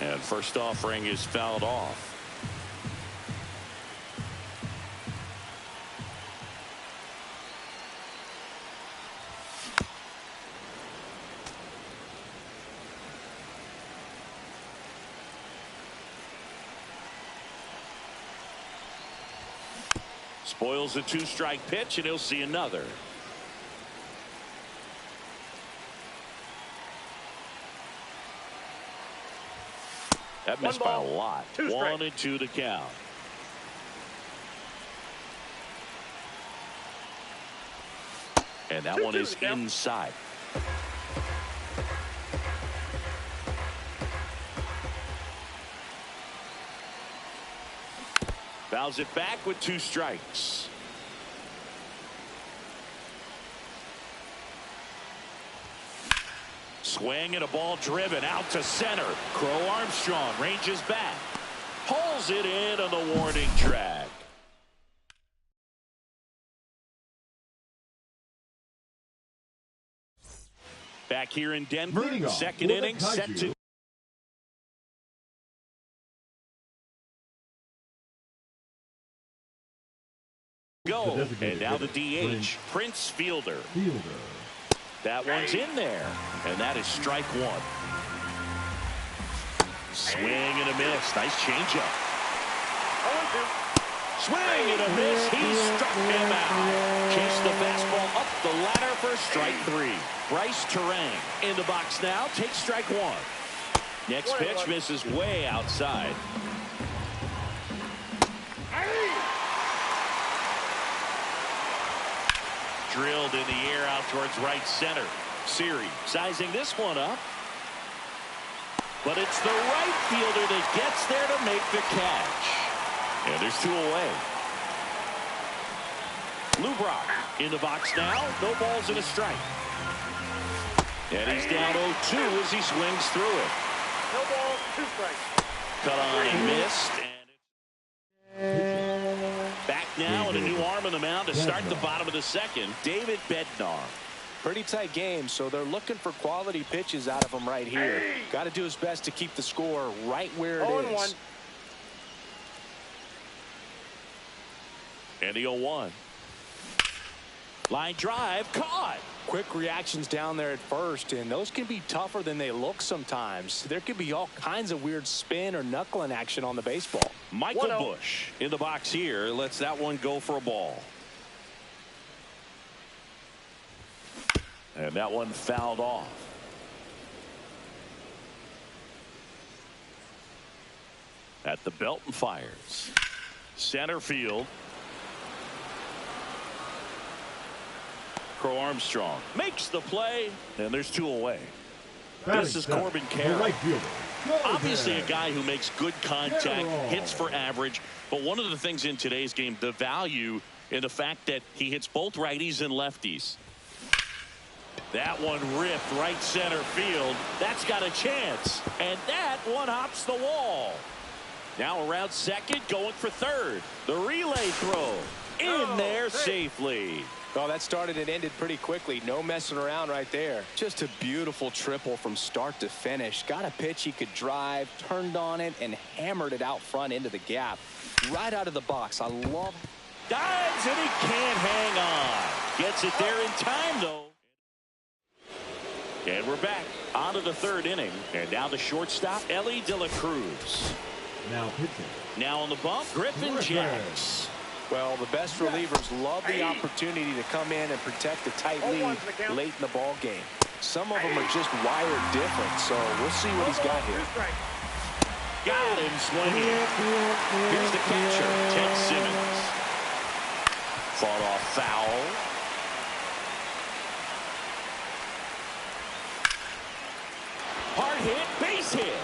And first offering is fouled off. Spoils a 2-strike pitch, and he'll see another. That missed by a lot. 1-2 to count. And that one is inside. Fouls it back with 2 strikes. Swing and a ball driven out to center. Crow Armstrong ranges back. Pulls it in on the warning track. Back here in Denver, second inning set to go. And now the DH, Prince Fielder. That one's in there, and that is strike 1. Swing and a miss. Nice changeup. Swing and a miss. He struck him out. Chased the fastball up the ladder for strike 3. Bryce Terang in the box now. Takes strike 1. Next pitch misses way outside. Drilled in the air out towards right center. Siri sizing this one up. But it's the right fielder that gets there to make the catch. And there's 2 away. Lou Brock in the box now. No balls and a strike. And he's down 0-2 as he swings through it. No balls, 2 strikes. Cut on and missed. Back now and a new arm on the mound to start the bottom of the second. David Bednar. Pretty tight game, so they're looking for quality pitches out of him right here. Got to do his best to keep the score right where it is. 0-1. And the 0-1. Line drive caught. Quick reactions down there at first, and those can be tougher than they look sometimes. There could be all kinds of weird spin or knuckling action on the baseball. Michael Bush in the box here lets that one go for a ball. And that one fouled off. At the belt and fires. Center field. Crow Armstrong makes the play, and there's two away. This is Corbin Carroll. Right fielder. Obviously a guy who makes good contact, hits for average, but one of the things in today's game, the value in the fact that he hits both righties and lefties. That one ripped right center field. That's got a chance, and that one hops the wall. Now around second, going for third. The relay throw in there safely. Well, that started and ended pretty quickly. No messing around right there. Just a beautiful triple from start to finish. Got a pitch he could drive, turned on it, and hammered it out front into the gap. Right out of the box. I love it. Dives, and he can't hang on. Gets it there in time, though. And we're back on to the third inning. And now the shortstop, Ellie De La Cruz. Now pitching. Now on the bump, Griffin Jacks. Well, the best relievers love the opportunity to come in and protect a tight lead late in the ball game. Some of them are just wired different, so we'll see what he's got here. Got him swinging. Here's the catcher, Ted Simmons. Fought off foul. Hard hit, base hit.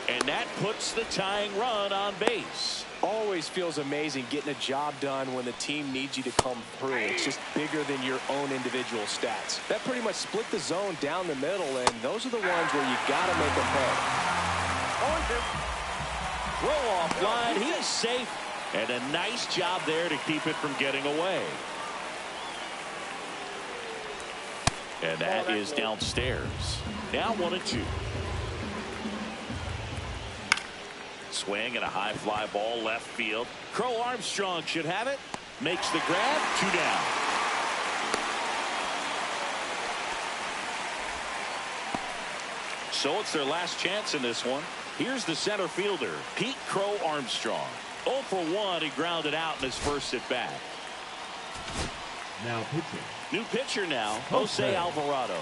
And that puts the tying run on base. Always feels amazing getting a job done when the team needs you to come through. It's just bigger than your own individual stats. That pretty much split the zone down the middle, and those are the ones where you got to make them pay. Throw off line, he's safe, and a nice job there to keep it from getting away. And that is downstairs. Now 1-2. Swing and a high fly ball left field. Crow Armstrong should have it. Makes the grab. 2 down. So it's their last chance in this one. Here's the center fielder, Pete Crow Armstrong. 0 for 1. He grounded out in his first at bat. Now pitching. New pitcher now, Jose Alvarado.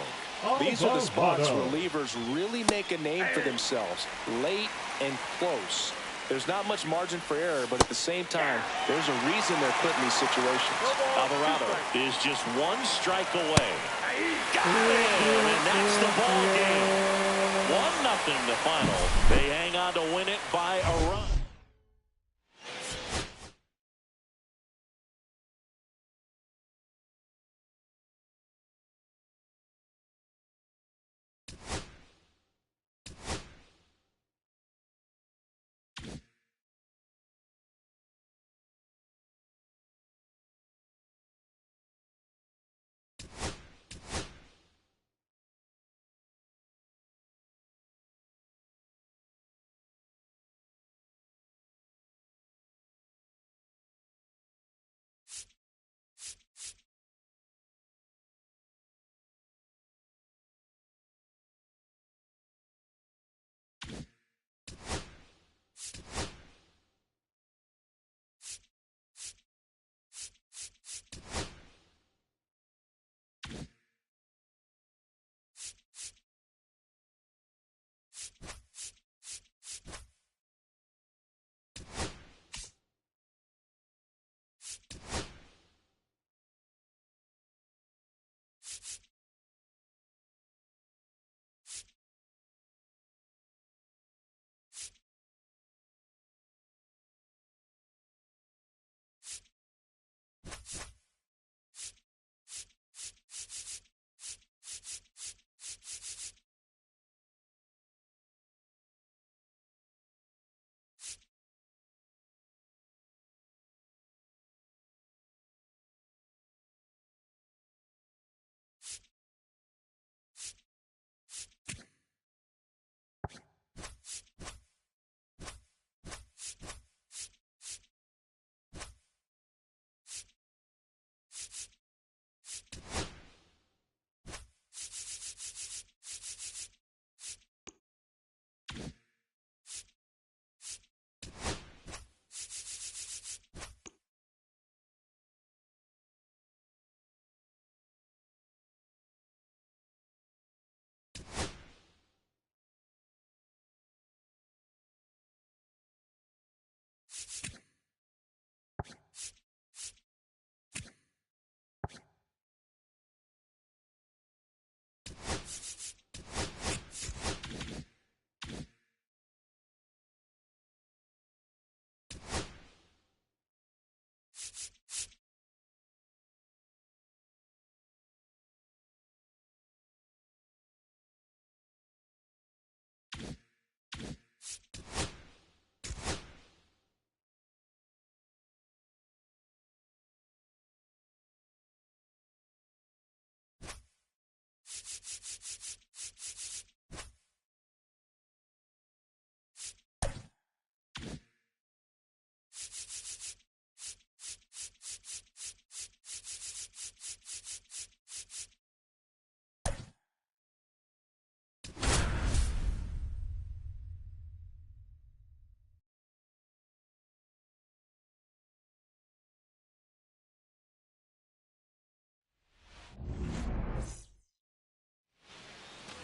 These are the spots relievers really make a name for themselves. Late and close. There's not much margin for error, but at the same time, there's a reason they're put in these situations. Alvarado is just 1 strike away. Got him, and that's the ball game. 1-0 the final. They hang on to win it by a run.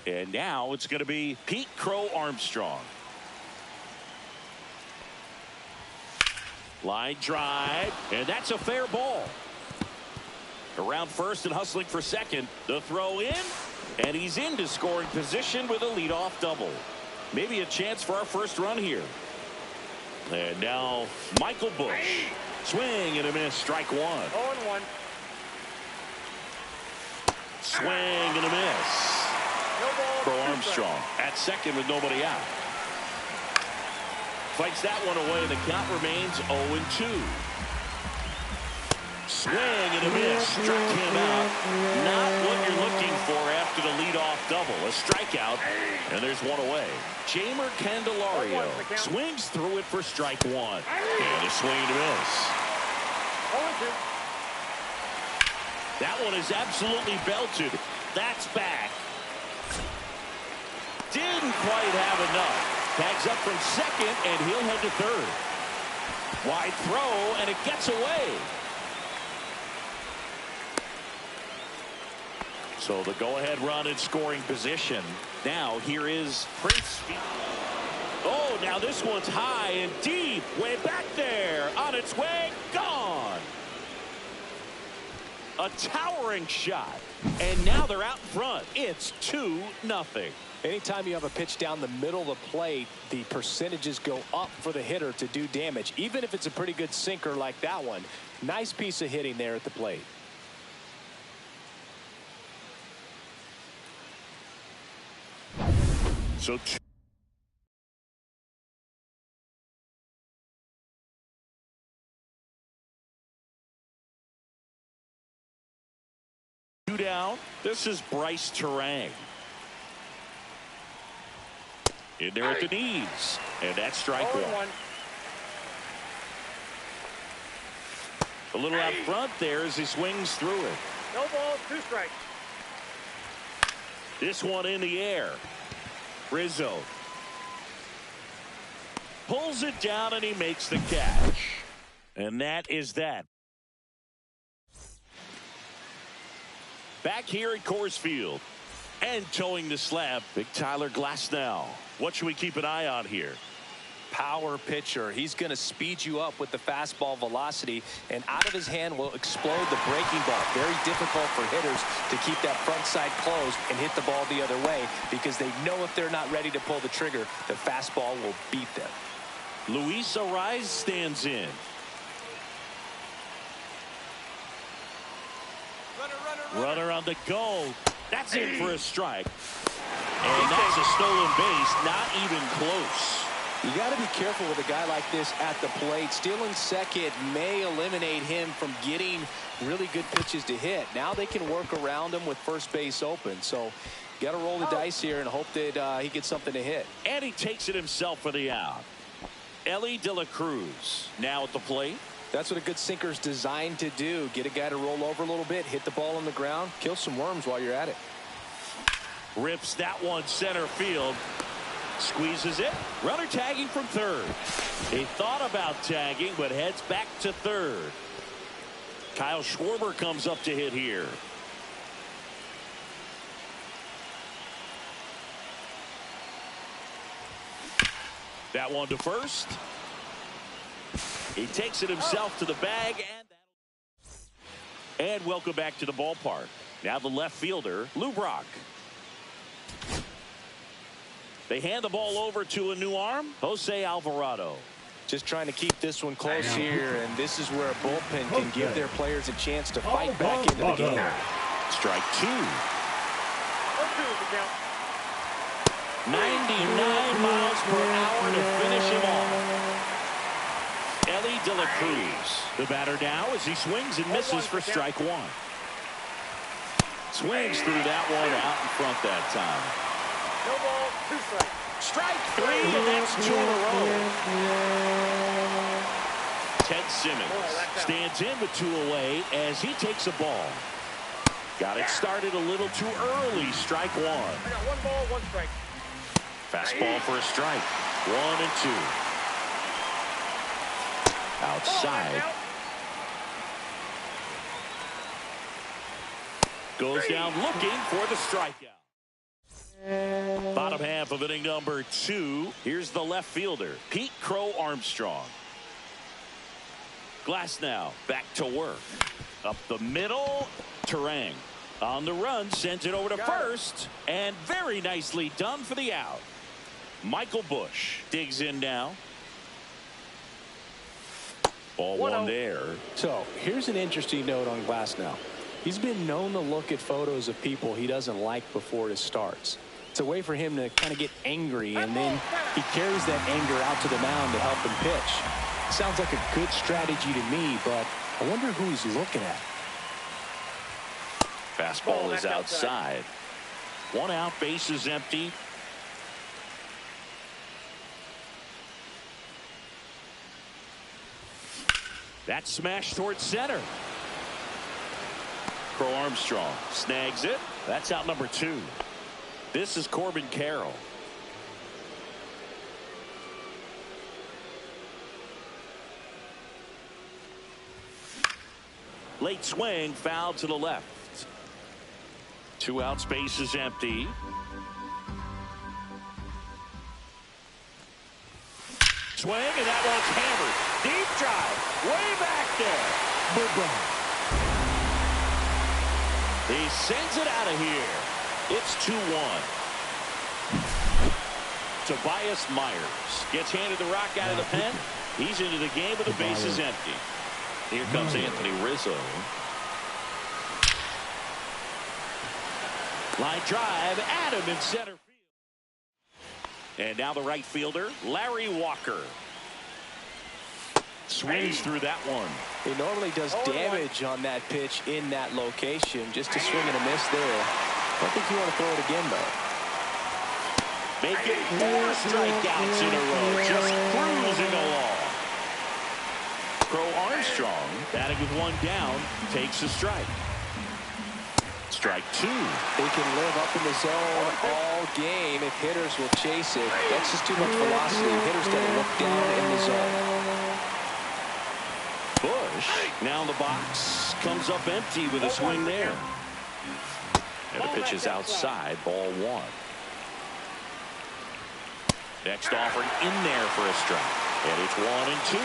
And now it's going to be Pete Crow Armstrong. Line drive, and that's a fair ball. Around first and hustling for second. The throw in, and he's into scoring position with a leadoff double. Maybe a chance for our first run here. And now Michael Bush. Swing and a miss, strike one. 0-1. Swing and a miss. No ball. Crow Armstrong at second with nobody out. Fights that one away. The count remains 0-2. Swing and a miss. Struck him out. Not what you're looking for after the leadoff double. A strikeout, and there's one away. Jamer Candelario swings through it for strike one. And a swing and a miss. 0-2. That one is absolutely belted. That's back. Didn't quite have enough. Tags up from second, and he'll head to third. Wide throw, and it gets away. So the go-ahead run in scoring position. Now here is Prince. Oh, now this one's high and deep. Way back there. On its way. Gone. A towering shot. And now they're out front. It's 2-0. Anytime you have a pitch down the middle of the plate, the percentages go up for the hitter to do damage, even if it's a pretty good sinker like that one. Nice piece of hitting there at the plate. So two down. This is Bryce Terang. In there at the knees. And that's strike one. A little out front there as he swings through it. No ball, 2 strikes. This one in the air. Rizzo pulls it down and he makes the catch. And that is that. Back here at Coors Field. And towing the slab, big Tyler Glasnow. What should we keep an eye on here? Power pitcher. He's going to speed you up with the fastball velocity, and out of his hand will explode the breaking ball. Very difficult for hitters to keep that front side closed and hit the ball the other way, because they know if they're not ready to pull the trigger, the fastball will beat them. Luis Ariz stands in. Runner on the go. That's in for a strike. And that's a stolen base. Not even close. You got to be careful with a guy like this at the plate. Stealing second may eliminate him from getting really good pitches to hit. Now they can work around him with first base open. So got to roll the dice here and hope that he gets something to hit. And he takes it himself for the out. Ellie De La Cruz now at the plate. That's what a good sinker's designed to do. Get a guy to roll over a little bit, hit the ball on the ground, kill some worms while you're at it. Rips that one center field. Squeezes it. Runner tagging from third. He thought about tagging, but heads back to third. Kyle Schwarber comes up to hit here. That one to first. He takes it himself to the bag. And welcome back to the ballpark. Now the left fielder, Lou Brock. They hand the ball over to a new arm, Jose Alvarado. Just trying to keep this one close here, and this is where a bullpen can give their players a chance to fight back into the game. Strike two. 0-2 is the count. 99 miles per hour to finish him off. Ellie De La Cruz, the batter now as he swings and misses for strike one. Swings through that one out in front that time. No ball, 2 strikes. Strike three, and that's 2 in a row. Ted Simmons stands in with 2 away as he takes a ball. Got it started a little too early. Strike one. I got 1 ball, 1 strike. Fastball for a strike. 1 and 2. Outside. Goes down looking for the strikeout. Bottom half of inning number 2. Here's the left fielder, Pete Crow Armstrong. Glass now back to work. Up the middle. Terang on the run, sends it over to first, and very nicely done for the out. Michael Bush digs in now. Ball 1 there. So here's an interesting note on Glass now. He's been known to look at photos of people he doesn't like before it starts. It's a way for him to kind of get angry, and then he carries that anger out to the mound to help him pitch. Sounds like a good strategy to me, but I wonder who he's looking at. Fastball is outside. 1 out, base is empty. That smash towards center. Crow Armstrong snags it. That's out number 2. This is Corbin Carroll. Late swing, foul to the left. 2 out, space is empty. Swing, and that one's hammered. Deep drive, way back there. He sends it out of here. It's 2-1. Tobias Myers gets handed the rock out of the pen. He's into the game with the bases empty. Here comes Anthony Rizzo. Line drive, Adam in center field. And now the right fielder, Larry Walker. Swings through that one. He normally does damage on that pitch in that location. Just a swing and a miss there. I don't think you want to throw it again, though. Making 4 strikeouts in a row. Just cruising along. Crow Armstrong, batting with 1 down, takes a strike. Strike 2. They can live up in the zone all game if hitters will chase it. That's just too much velocity. Hitters got to look down in the zone. Bush now in the box, comes up empty with a swing there. And the pitch is outside, ball 1. Next offering in there for a strike. And it's 1-2.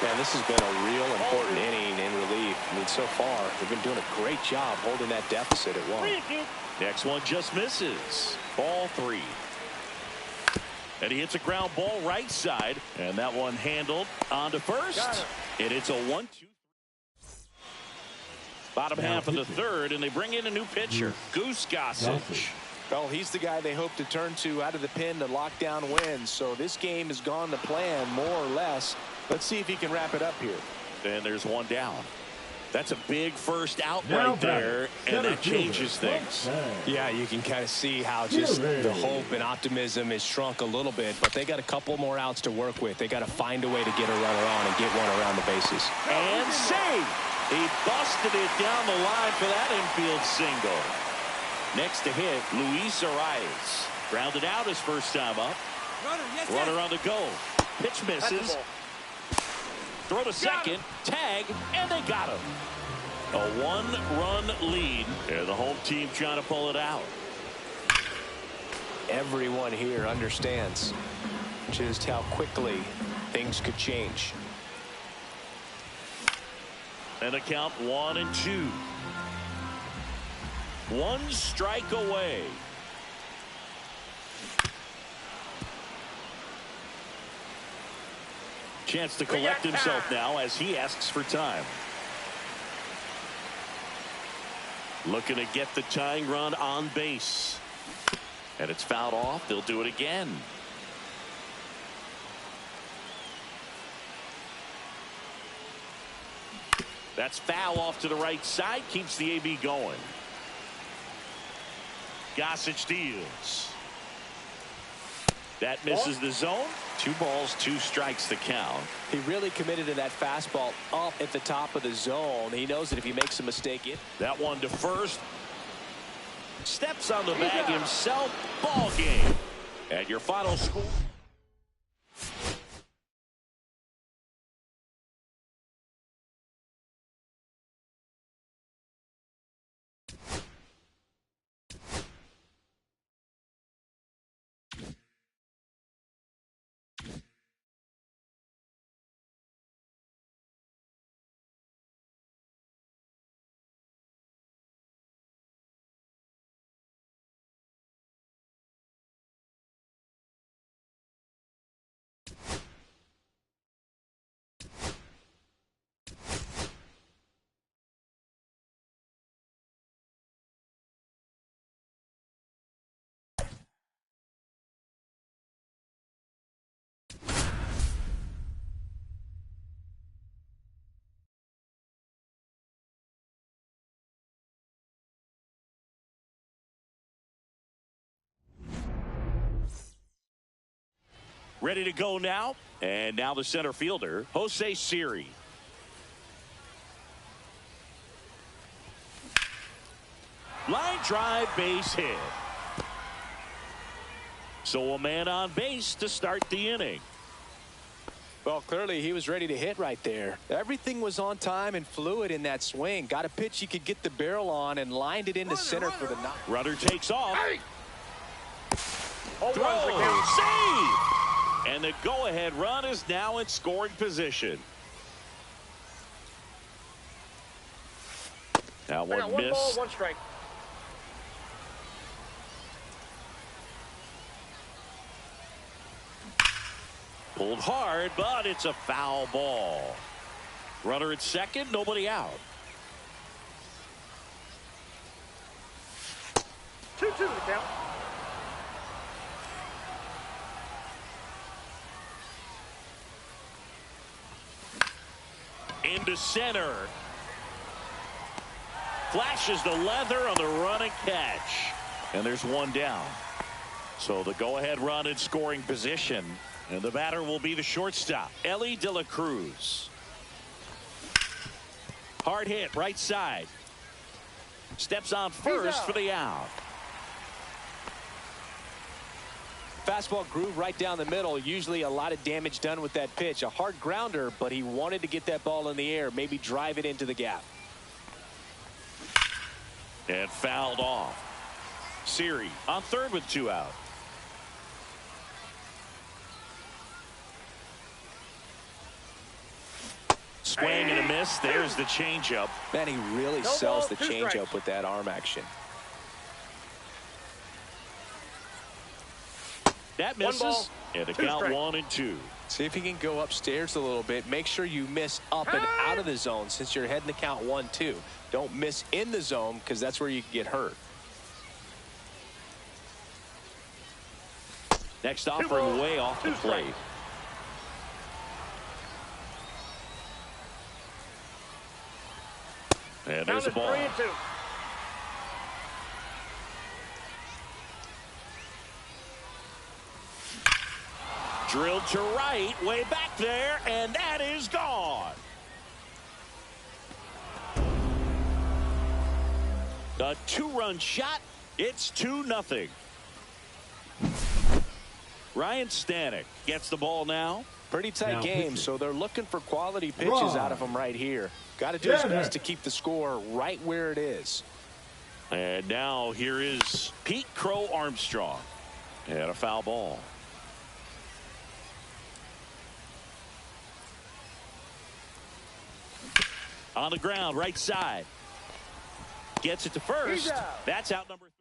Man, this has been a real important inning in relief. I mean, so far, they've been doing a great job holding that deficit at 1. Next one just misses. Ball 3. And he hits a ground ball right side. And that one handled on to first. And it's a 1-2. Bottom half of the 3rd, and they bring in a new pitcher, Goose Gossage. Well, he's the guy they hope to turn to out of the pen to lock down wins. So this game has gone to plan, more or less. Let's see if he can wrap it up here. And there's 1 down. That's a big first out right there, and that changes things. Yeah, you can kind of see how just the hope and optimism is shrunk a little bit, but they got a couple more outs to work with. They got to find a way to get a runner on and get one around the bases. And save. He busted it down the line for that infield single. Next to hit, Luis Arias. Grounded out his first time up. Runner on the go. Pitch misses. Throw to second. Tag. And they got him. A 1-run lead. And the home team trying to pull it out. Everyone here understands just how quickly things could change. And a count 1-2. 1 strike away. Chance to collect himself now as he asks for time. Looking to get the tying run on base. And it's fouled off. They'll do it again. That's foul off to the right side. Keeps the AB going. Gossage deals. That misses the zone. 2 balls, 2 strikes to count. He really committed to that fastball up at the top of the zone. He knows that if he makes a mistake, that one to first. Steps on the bag himself. Ball game. And your final score. Ready to go now. And now the center fielder, Jose Siri. Line drive, base hit. So a man on base to start the inning. Well, clearly he was ready to hit right there. Everything was on time and fluid in that swing. Got a pitch he could get the barrel on and lined it into center for the knock. Runner takes off. Hey! Throw, save! And the go-ahead run is now in scoring position. Now one miss. Ball, one strike. Pulled hard, but it's a foul ball. Runner at second, nobody out. 2-2 the count. Into center. Flashes the leather on the run and catch. And there's one down. So the go-ahead run in scoring position. And the batter will be the shortstop, Ellie De La Cruz. Hard hit, right side. Steps on first for the out. Fastball groove right down the middle. Usually a lot of damage done with that pitch. A hard grounder, but he wanted to get that ball in the air, maybe drive it into the gap. And fouled off. Siri on third with 2 out. Swing and a miss. There's the changeup. Man, he really No sells ball, the 2 changeup strikes. with that arm action. That 1 misses. ball, And the 2 count strikes. 1-2. See if he can go upstairs a little bit. Make sure you miss up and out of the zone since you're heading to count 1-2. Don't miss in the zone because that's where you can get hurt. Next offering way off the 2 plate. strikes. And Count there's a is ball. 3-2. Drilled to right, way back there, and that is gone. A 2-run shot. It's 2-0. Ryan Stanek gets the ball now. Pretty tight Now game, pitching. so they're looking for quality pitches out of him right here. Got to do his best to keep the score right where it is. And now here is Pete Crow Armstrong. And a foul ball. On the ground, right side. Gets it to first. He's out. That's out number 3.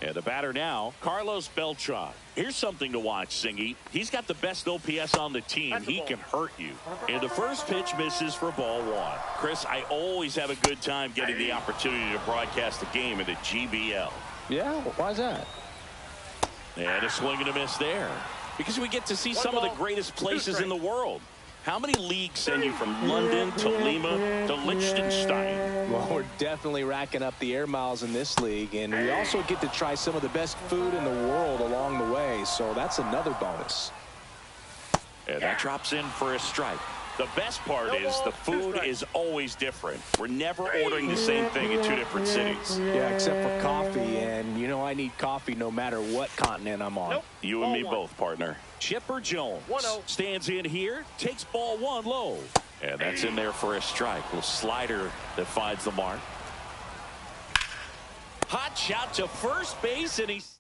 And the batter now, Carlos Beltran. Here's something to watch, Singy. He's got the best OPS on the team. That's a He ball. can hurt you. And the first pitch misses for ball 1. Chris, I always have a good time getting the opportunity to broadcast a game in the GBL. Yeah, why is that? And a swing and a miss there. Because we get to see 1 some of the ball, greatest 2 places in the strikes. world. How many leagues send you from London to Lima to Liechtenstein? Well, we're definitely racking up the air miles in this league, and we also get to try some of the best food in the world along the way, so that's another bonus. And that drops in for a strike. The best part No is ball, the 2 food strikes. is always different. We're never ordering the same thing in 2 different cities. Yeah, except for coffee, and you know I need coffee no matter what continent I'm on. Nope. You and Ball me 1. both, partner. Chipper Jones 1-0. stands in here, takes ball 1 low. And that's in there for a strike. A slider that finds the mark. Hot shot to first base, and he's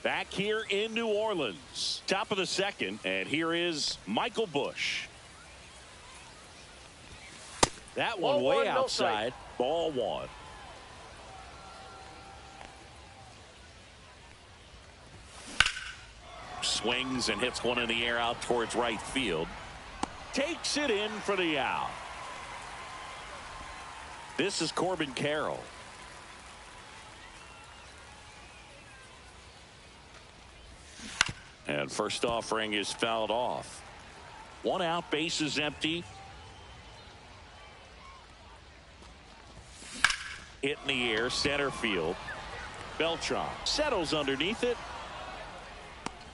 back here in New Orleans. Top of the second, and here is Michael Bush. That one Ball way 1, no outside. Ball 1. Swings and hits one in the air out towards right field. Takes it in for the out. This is Corbin Carroll. And first offering is fouled off. 1 out, base is empty. Hit in the air, center field. Beltran settles underneath it,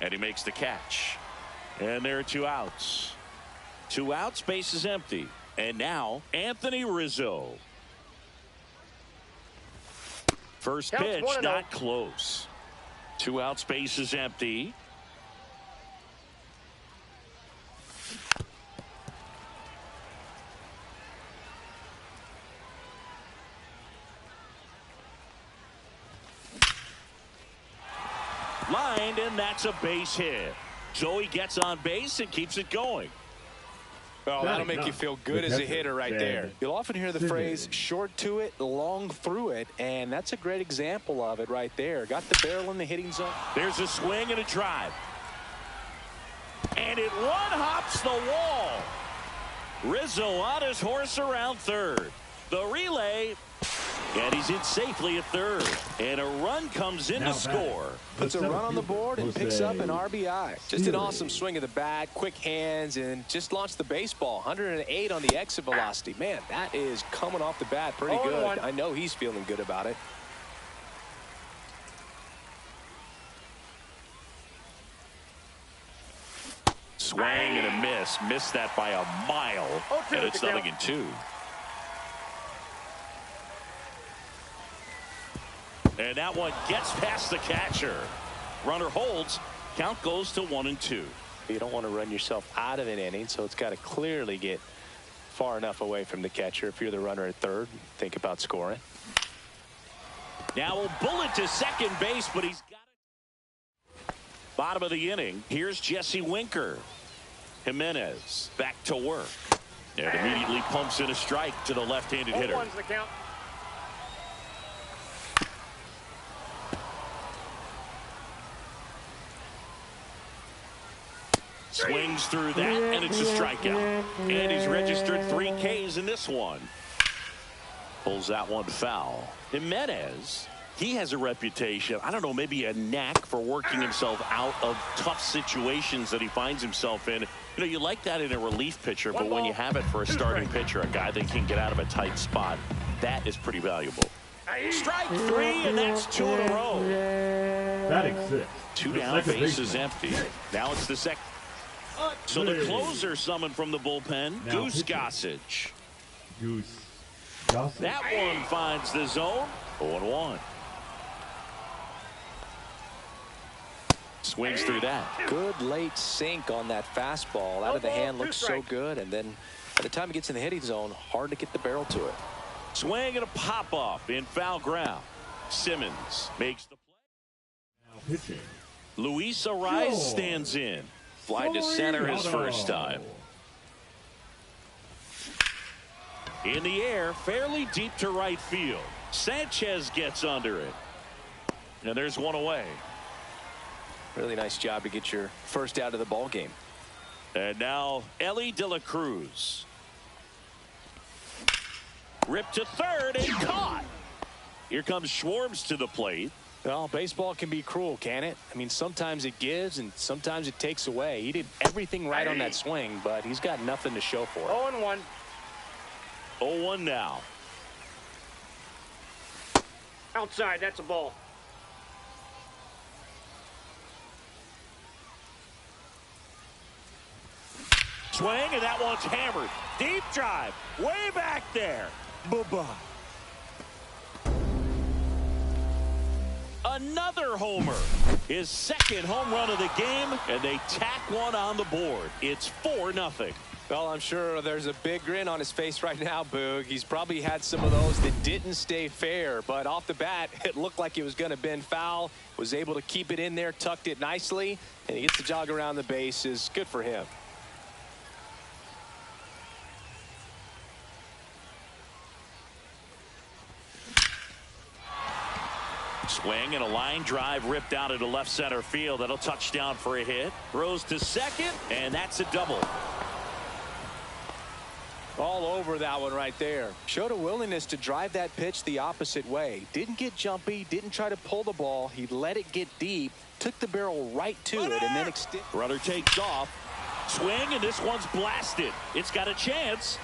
And he makes the catch. And there are 2 outs. 2 outs, base is empty. And now Anthony Rizzo. First pitch, not close. 2 outs, base is empty. Lined, and that's a base hit. Joey gets on base and keeps it going. Oh, that'll make you feel good as a hitter right there. You'll often hear the phrase short to it, long through it, and that's a great example of it right there. Got the barrel in the hitting zone. There's a swing and a drive. And it one-hops the wall. Rizzo on his horse around third. The relay. And he's in safely at third. And a run comes in to score. Puts a run on the board and picks up an RBI. Just an awesome swing of the bat, quick hands, and just launched the baseball. 108 on the exit velocity. Man, that is coming off the bat pretty good. I know he's feeling good about it. Swing and a miss. Missed that by a mile. And it's 0-2. And that one gets past the catcher. Runner holds. Count goes to 1-2. You don't want to run yourself out of an inning, so it's got to clearly get far enough away from the catcher. If you're the runner at third, think about scoring. Now a bullet to second base, but he's got it. Bottom of the inning. Here's Jesse Winker. Jimenez back to work. And immediately pumps in a strike to the left-handed hitter. The count. Swings through that, and it's a strikeout. And he's registered 3 Ks in this one. Pulls that one foul. Jimenez, he has a reputation, I don't know, maybe a knack for working himself out of tough situations that he finds himself in. You know, you like that in a relief pitcher, but when you have it for a starting pitcher, a guy that can get out of a tight spot, that is pretty valuable. Strike 3, and that's 2 in a row. Batting 6. 2 down, base is empty. Now it's the second. So the closer summoned from the bullpen, Goose Gossage. Goose Gossage. That one finds the zone. 0-1. Swings through that. Good late sink on that fastball. Out of the hand looks so good, and then by the time it gets in the hitting zone, hard to get the barrel to it. Swing and a pop-up in foul ground. Simmons makes the play. Now pitching. Luis Ariz stands in. Fly to center his first time. In the air, fairly deep to right field. Sanchez gets under it. And there's one away. Really nice job to get your first out of the ball game. And now Ellie De La Cruz. Ripped to third and caught. Here comes Schwartz to the plate. Well, baseball can be cruel, can it? I mean, sometimes it gives and sometimes it takes away. He did everything right on that swing, but he's got nothing to show for it. 0-1. 0-1 now. Outside, that's a ball. Swing, and that one's hammered. Deep drive, way back there. Bye-bye. Another homer. His second home run of the game, and they tack one on the board. It's 4-0. Well, I'm sure there's a big grin on his face right now, Boog. He's probably had some of those that didn't stay fair, but off the bat, it looked like it was going to bend foul. Was able to keep it in there, tucked it nicely, and he gets the jog around the bases. Good for him. Swing and a line drive ripped out into left center field. That'll touch down for a hit. Throws to second, and that's a double. All over that one right there. Showed a willingness to drive that pitch the opposite way. Didn't get jumpy, didn't try to pull the ball. He let it get deep, took the barrel right to it, and then extended. Runner takes off. Swing, and this one's blasted. It's got a chance.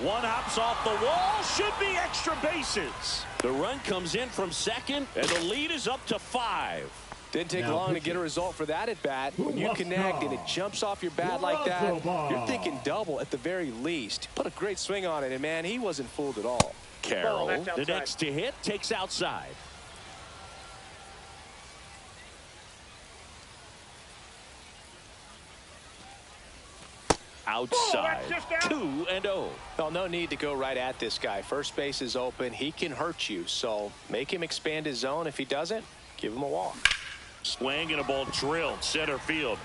One hops off the wall. Should be extra bases. The run comes in from second, and the lead is up to 5. Didn't take Now long to pitching. get a result for that at bat. When you connect and it jumps off your bat like that, you're thinking double at the very least. Put a great swing on it, and man, he wasn't fooled at all. Carroll, Ball, that's the outside. next to hit, takes outside. Outside, that's just out. 2-0. Well, no need to go right at this guy. First base is open. He can hurt you, so make him expand his zone. If he doesn't, give him a walk. Swing and a ball drilled center field.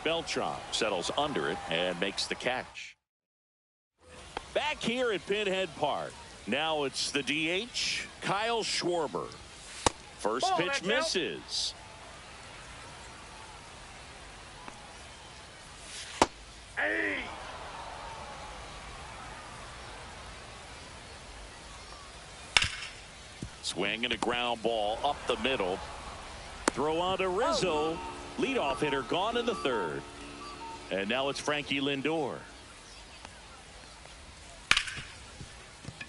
Beltran settles under it and makes the catch. Back here at Pinhead Park. Now it's the DH, Kyle Schwarber. First Ball, pitch that's out. misses. Hey! Swing and a ground ball up the middle. Throw on to Rizzo. Leadoff hitter gone in the third. And now it's Frankie Lindor.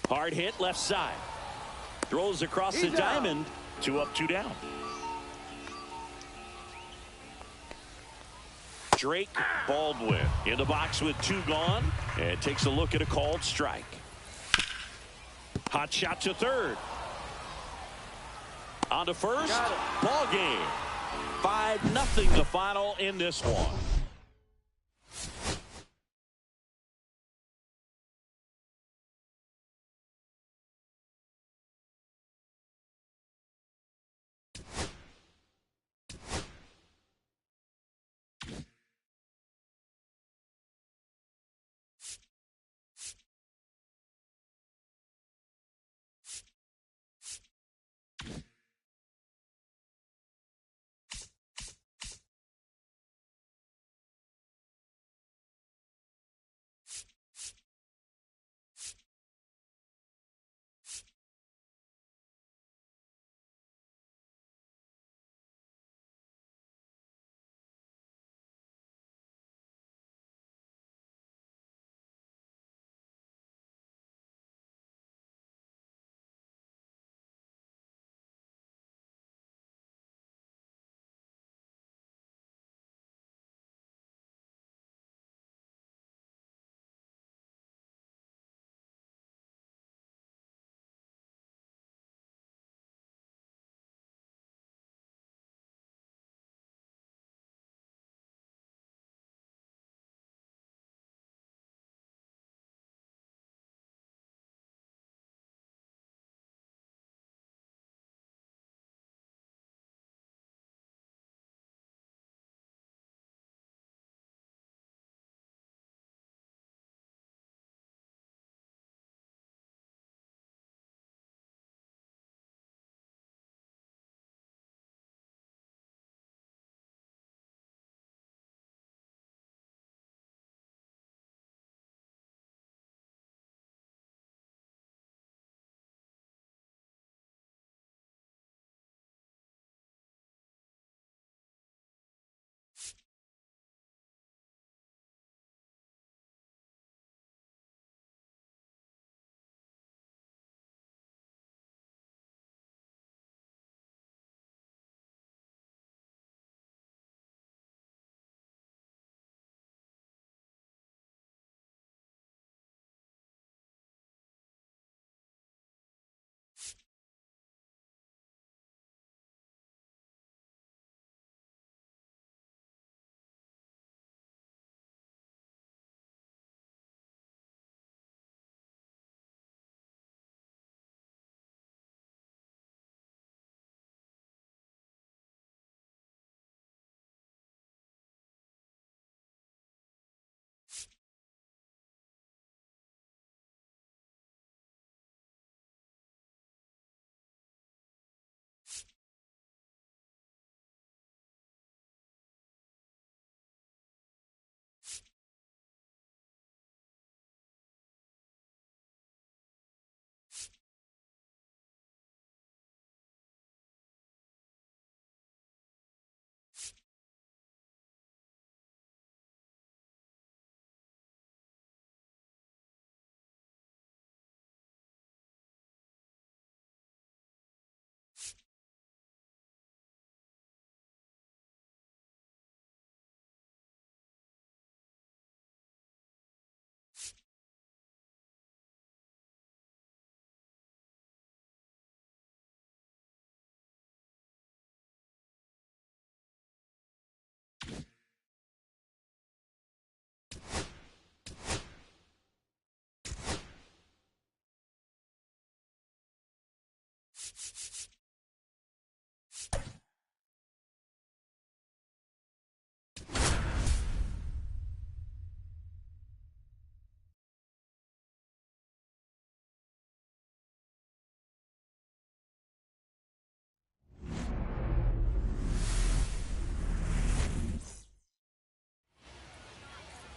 Hard hit left side. Throws across the diamond. 2 up, 2 down. Drake Baldwin in the box with 2 gone. And takes a look at a called strike. Hot shot to third. On to first. Ball game. 5-0 the final in this one.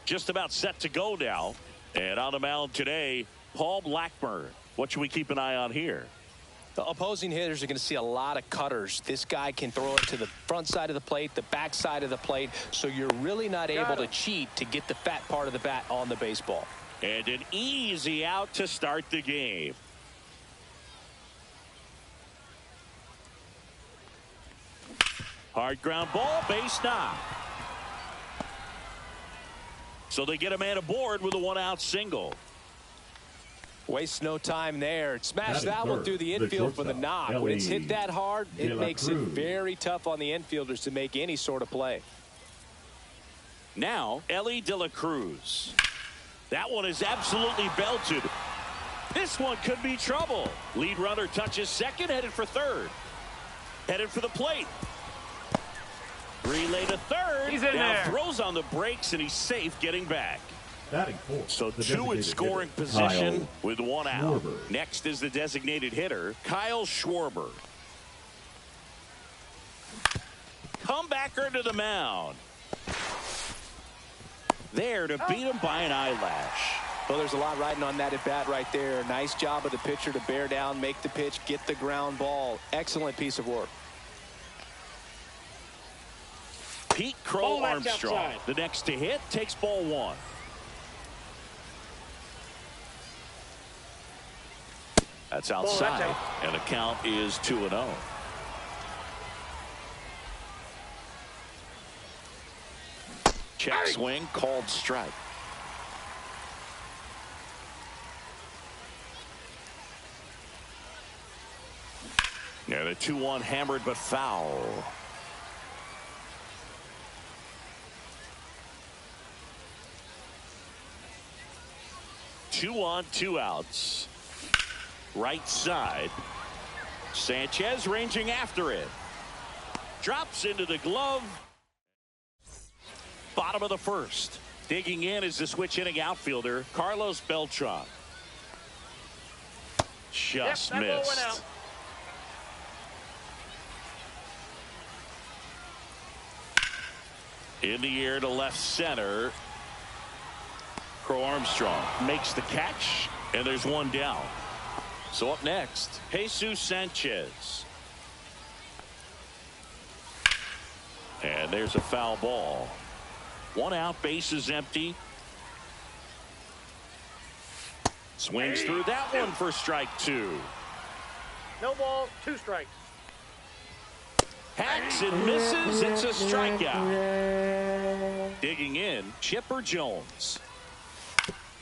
Just about set to go now. And on the mound today, Paul Blackburn. What should we keep an eye on here? The opposing hitters are going to see a lot of cutters. This guy can throw it to the front side of the plate, the back side of the plate, so you're really not able to cheat to get the fat part of the bat on the baseball. And an easy out to start the game. Hard ground ball, base knock. So they get a man aboard with a one-out single. Waste no time there. Smash that one through the infield for the knock. When it's hit that hard, it makes it very tough on the infielders to make any sort of play. Now, Ellie De La Cruz. That one is absolutely belted. This one could be trouble. Lead runner touches second, headed for third. Headed for the plate. Relay to third. He's in now there. Throws on the brakes, and he's safe getting back. So the two in scoring hitter, position Kyle with one out. Schwarber. Next is the designated hitter, Kyle Schwarber. Comebacker to the mound. There to beat him by an eyelash. Well, there's a lot riding on that at bat right there. Nice job of the pitcher to bear down, make the pitch, get the ground ball. Excellent piece of work. Pete Crow Armstrong, the next to hit, takes ball one. That's outside, and the count is 2-0. Check swing, called strike. Yeah, the 2-1 hammered but foul. Two on, two outs. Right side. Sanchez ranging after it. Drops into the glove. Bottom of the first. Digging in is the switch hitting outfielder, Carlos Beltran. Just missed. In the air to left center. Crow Armstrong makes the catch, and there's one down. So up next, Jesus Sanchez. And there's a foul ball. One out, base is empty. Swings through that one for strike two. No ball, two strikes. Hacks and misses. It's a strikeout. Digging in, Chipper Jones.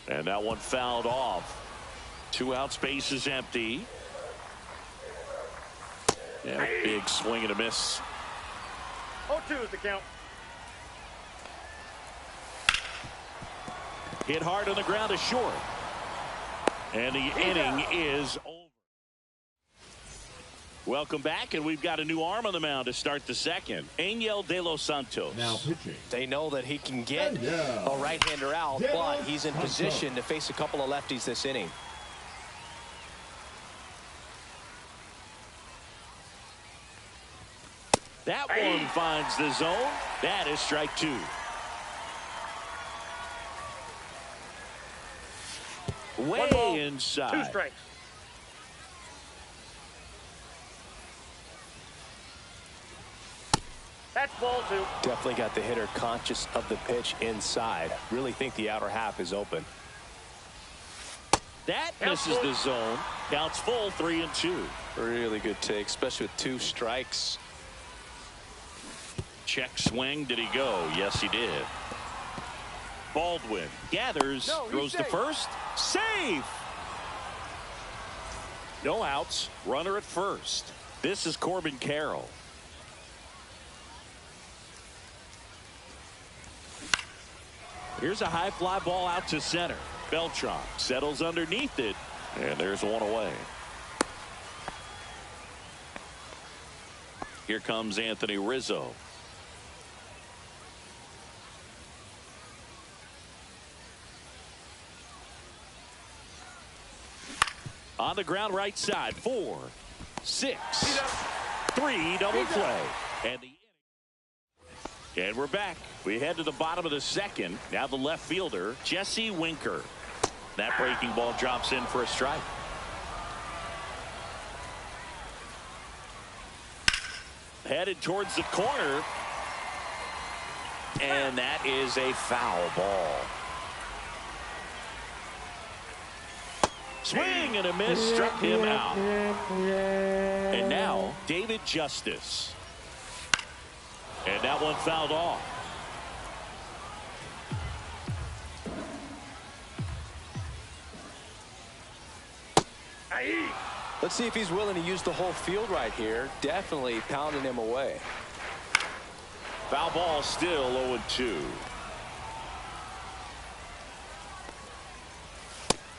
And that one fouled off. Two outs, base is empty. And a big swing and a miss. 0-2 is the count. Hit hard on the ground to short. And the inning is over. Welcome back, and we've got a new arm on the mound to start the second. Angel De Los Santos. Now pitching. They know that he can get a right-hander out, but he's in position to face a couple of lefties this inning. That one finds the zone. That is strike two. Way ball, inside. two strikes. That's ball two. Definitely got the hitter conscious of the pitch inside. Really think the outer half is open. That misses the zone. Counts full, 3-2. Really good take, especially with two strikes. Check swing. Did he go? Yes, he did. Baldwin gathers, throws to first. Safe. No outs. Runner at first. This is Corbin Carroll. Here's a high fly ball out to center. Beltran settles underneath it, and there's one away. Here comes Anthony Rizzo. On the ground right side. 4, 6, 3 double play. And we're back. We head to the bottom of the second. Now the left fielder, Jesse Winker. That breaking ball drops in for a strike. Headed towards the corner. And that is a foul ball. Swing and a miss, struck him out. And now David Justice. And that one fouled off. Let's see if he's willing to use the whole field right here. Definitely pounding him away. Foul ball, still 0-2.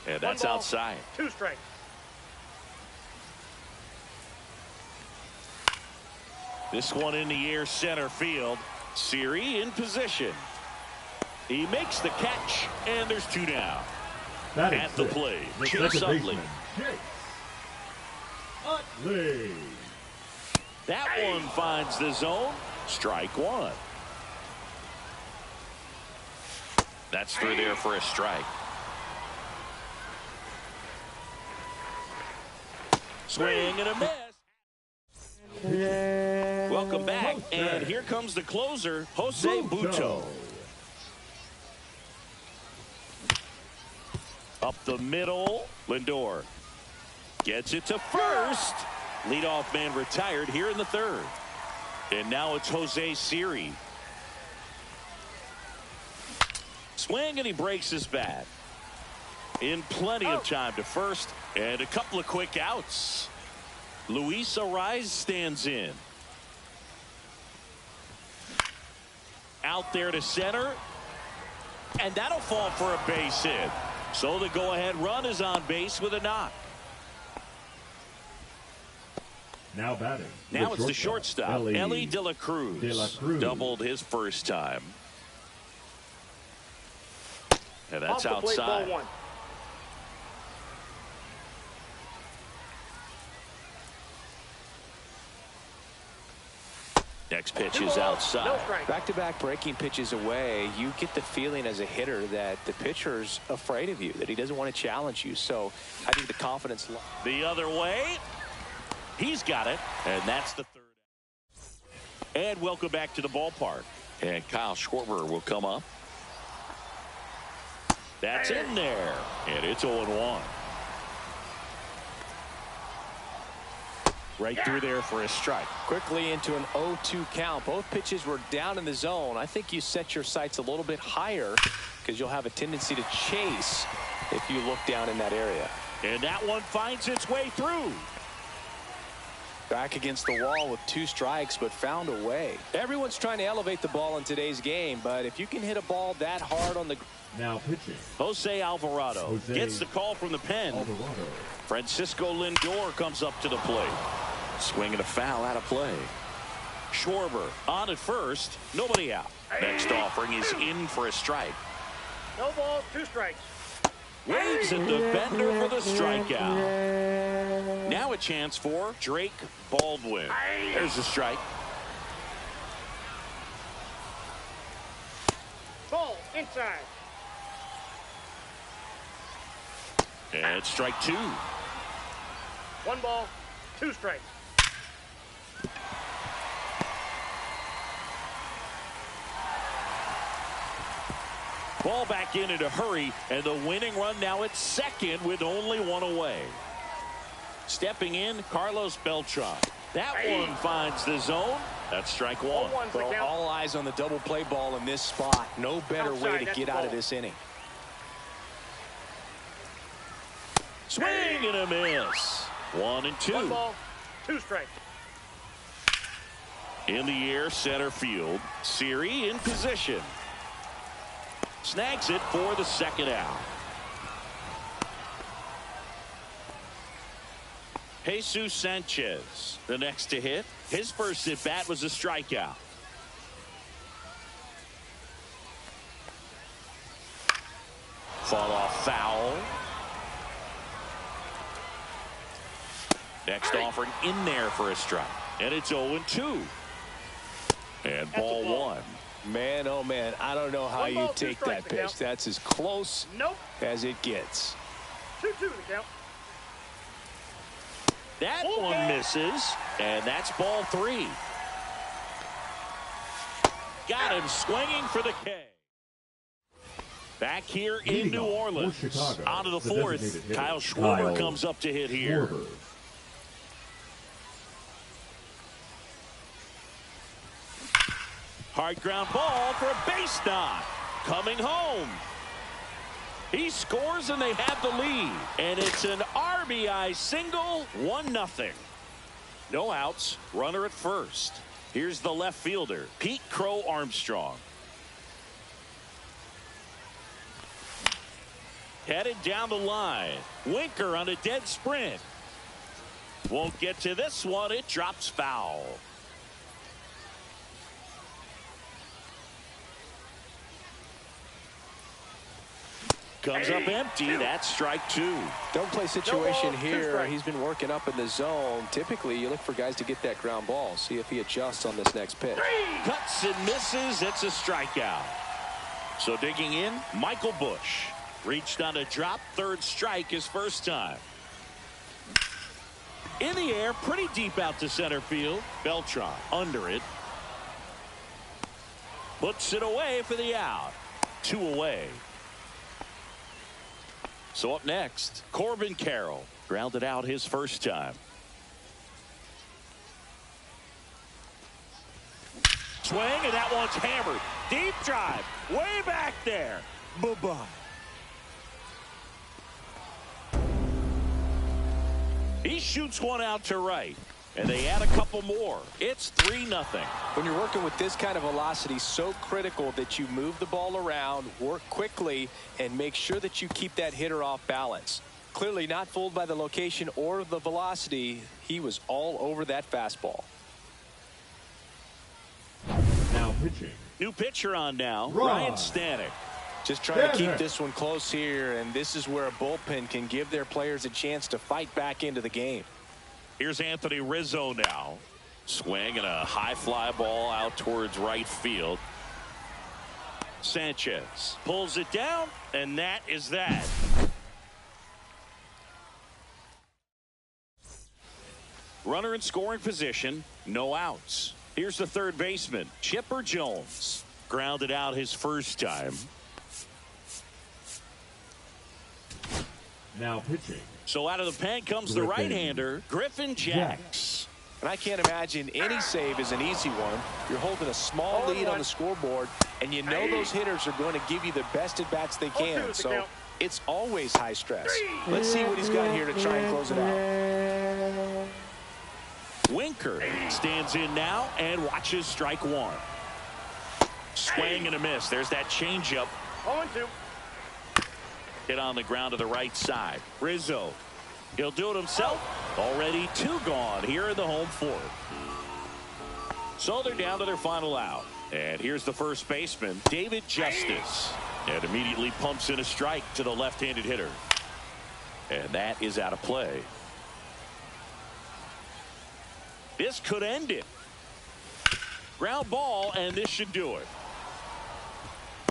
And that's outside. 2 strikes. This one in the air, center field. Siri in position. He makes the catch, and there's 2 down. At the plate, Chase Utley. That one finds the zone. Strike 1. That's through there for a strike. Swing and a miss. Welcome back. And here comes the closer, Jose Butto. Up the middle, Lindor gets it to first. Leadoff man retired here in the 3rd. And now it's Jose Siri. Swing, and he breaks his bat. In plenty of time to first, and a couple of quick outs. Luis Ariz stands in. Out there to center. And that'll fall for a base hit. So the go-ahead run is on base with a knock. Now batting. Now it's the shortstop, Ellie De La Cruz. Doubled his first time. And that's outside. Ball 1. Next pitch is outside. No strike. Back-to-back breaking pitches away, you get the feeling as a hitter that the pitcher's afraid of you, that he doesn't want to challenge you. So I think the confidence. The other way. He's got it, and that's the 3rd. And welcome back to the ballpark. And Kyle Schwarber will come up. That's in there, and it's 0-1. Right through there for a strike. Quickly into an 0-2 count. Both pitches were down in the zone. I think you set your sights a little bit higher because you'll have a tendency to chase if you look down in that area. And that one finds its way through. Back against the wall with 2 strikes, but found a way. Everyone's trying to elevate the ball in today's game, but if you can hit a ball that hard on the... Now pitching. Jose Alvarado gets the call from the pen. Alvarado. Francisco Lindor comes up to the plate. Swing and a foul out of play. Schwarber on at first. Nobody out. Next offering is in for a strike. No balls, 2 strikes. Waves at the bender for the strikeout. Now a chance for Drake Baldwin. There's the strike. Ball inside. And it's strike 2. 1 ball, 2 strikes. Ball back in a hurry, and the winning run now at second with only 1 away. Stepping in, Carlos Beltran. That one finds the zone. That's strike 1. Well, all eyes on the double play ball in this spot. No better way to get out of this inning. Swing and a miss. 1 and 2. 1 ball, 2 strikes. In the air, center field. Siri in position. Snags it for the 2nd out. Jesus Sanchez, the next to hit. His first at bat was a strikeout. Fall off foul. Next offering in there for a strike. And it's 0-2. And ball one. Man, oh man, I don't know how you take that pitch. That's as close as it gets. 2-2 the count. That one misses, and that's ball three. Got him swinging for the K. Back here in New Orleans. On to the fourth. Kyle Schwarber comes up to hit here. Hard ground ball for a base knock. Coming home. He scores and they have the lead. And it's an RBI single, 1-0. No outs, runner at first. Here's the left fielder, Pete Crow Armstrong. Headed down the line. Winker on a dead sprint. Won't get to this one. It drops foul. Comes up empty. That's strike two. Don't play situation here. He's been working up in the zone. Typically, you look for guys to get that ground ball. See if he adjusts on this next pitch. Cuts and misses. It's a strikeout. So digging in, Michael Bush. Reached on a drop. Third strike his first time. In the air, pretty deep out to center field. Beltran under it. Puts it away for the out. 2 away. So up next, Corbin Carroll grounded out his first time. Swing, and that one's hammered. Deep drive, way back there. Bye-bye. He shoots one out to right, and they add a couple more. It's 3-0. When you're working with this kind of velocity, so critical that you move the ball around, work quickly, and make sure that you keep that hitter off balance. Clearly not fooled by the location or the velocity. He was all over that fastball. Now pitching. New pitcher on now, Ryan Stanek. Just trying to keep this one close here, and this is where a bullpen can give their players a chance to fight back into the game. Here's Anthony Rizzo now. Swing and a high fly ball out towards right field. Sanchez pulls it down, and that is that. Runner in scoring position, no outs. Here's the third baseman, Chipper Jones. Grounded out his first time. Now pitching. So out of the pen comes the right-hander, Griffin Jacks. And I can't imagine any save is an easy one. You're holding a small lead on the scoreboard, and you know those hitters are going to give you the best at-bats they can. So it's always high stress. Let's see what he's got here to try and close it out. Winker stands in now and watches strike one. Swing and a miss. There's that changeup. 0-2. Hit on the ground to the right side. Rizzo. He'll do it himself. Already 2 gone here in the home fourth. So they're down to their final out. And here's the first baseman, David Justice. And immediately pumps in a strike to the left-handed hitter. And that is out of play. This could end it. Ground ball, and this should do it.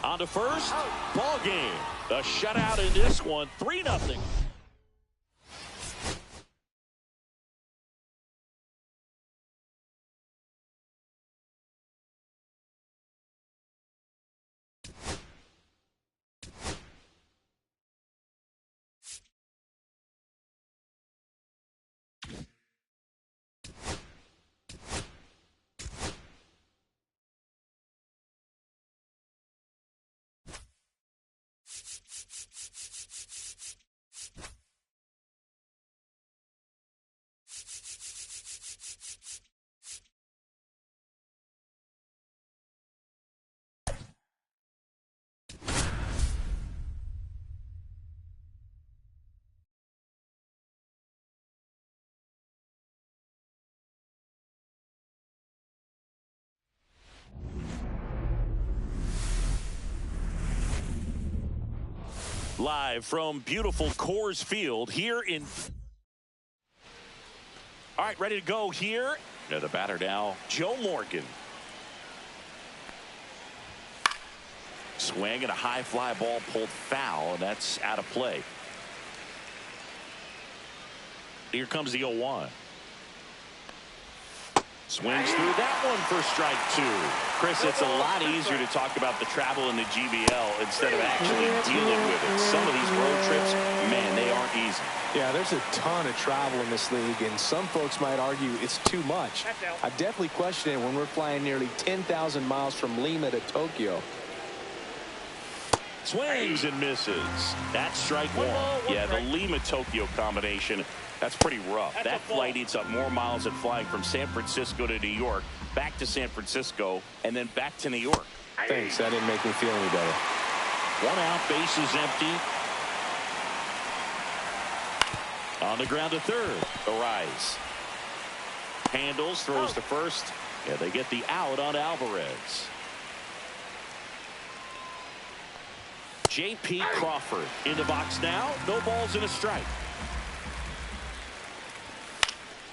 On to first, ball game. A shutout in this one, 3-0. Live from beautiful Coors Field here in... All right, ready to go here. The batter now, Joe Morgan. Swing and a high fly ball pulled foul, and that's out of play. Here comes the 0-1. Swings through that one for strike two. Chris, it's a lot easier to talk about the travel in the GBL instead of actually dealing with it. Some of these road trips, man, they aren't easy. Yeah, there's a ton of travel in this league, and some folks might argue it's too much. I definitely question it when we're flying nearly 10,000 miles from Lima to Tokyo. Swings and misses. That's strike one. Yeah, the Lima-Tokyo combination, that's pretty rough. That flight eats up more miles than flying from San Francisco to New York, back to San Francisco, and then back to New York. Thanks. That didn't make me feel any better. 1 out, base is empty. On the ground to third. Arise. Handles, throws to first. Yeah, they get the out on Alvarez. J.P. Crawford in the box now. No balls and a strike.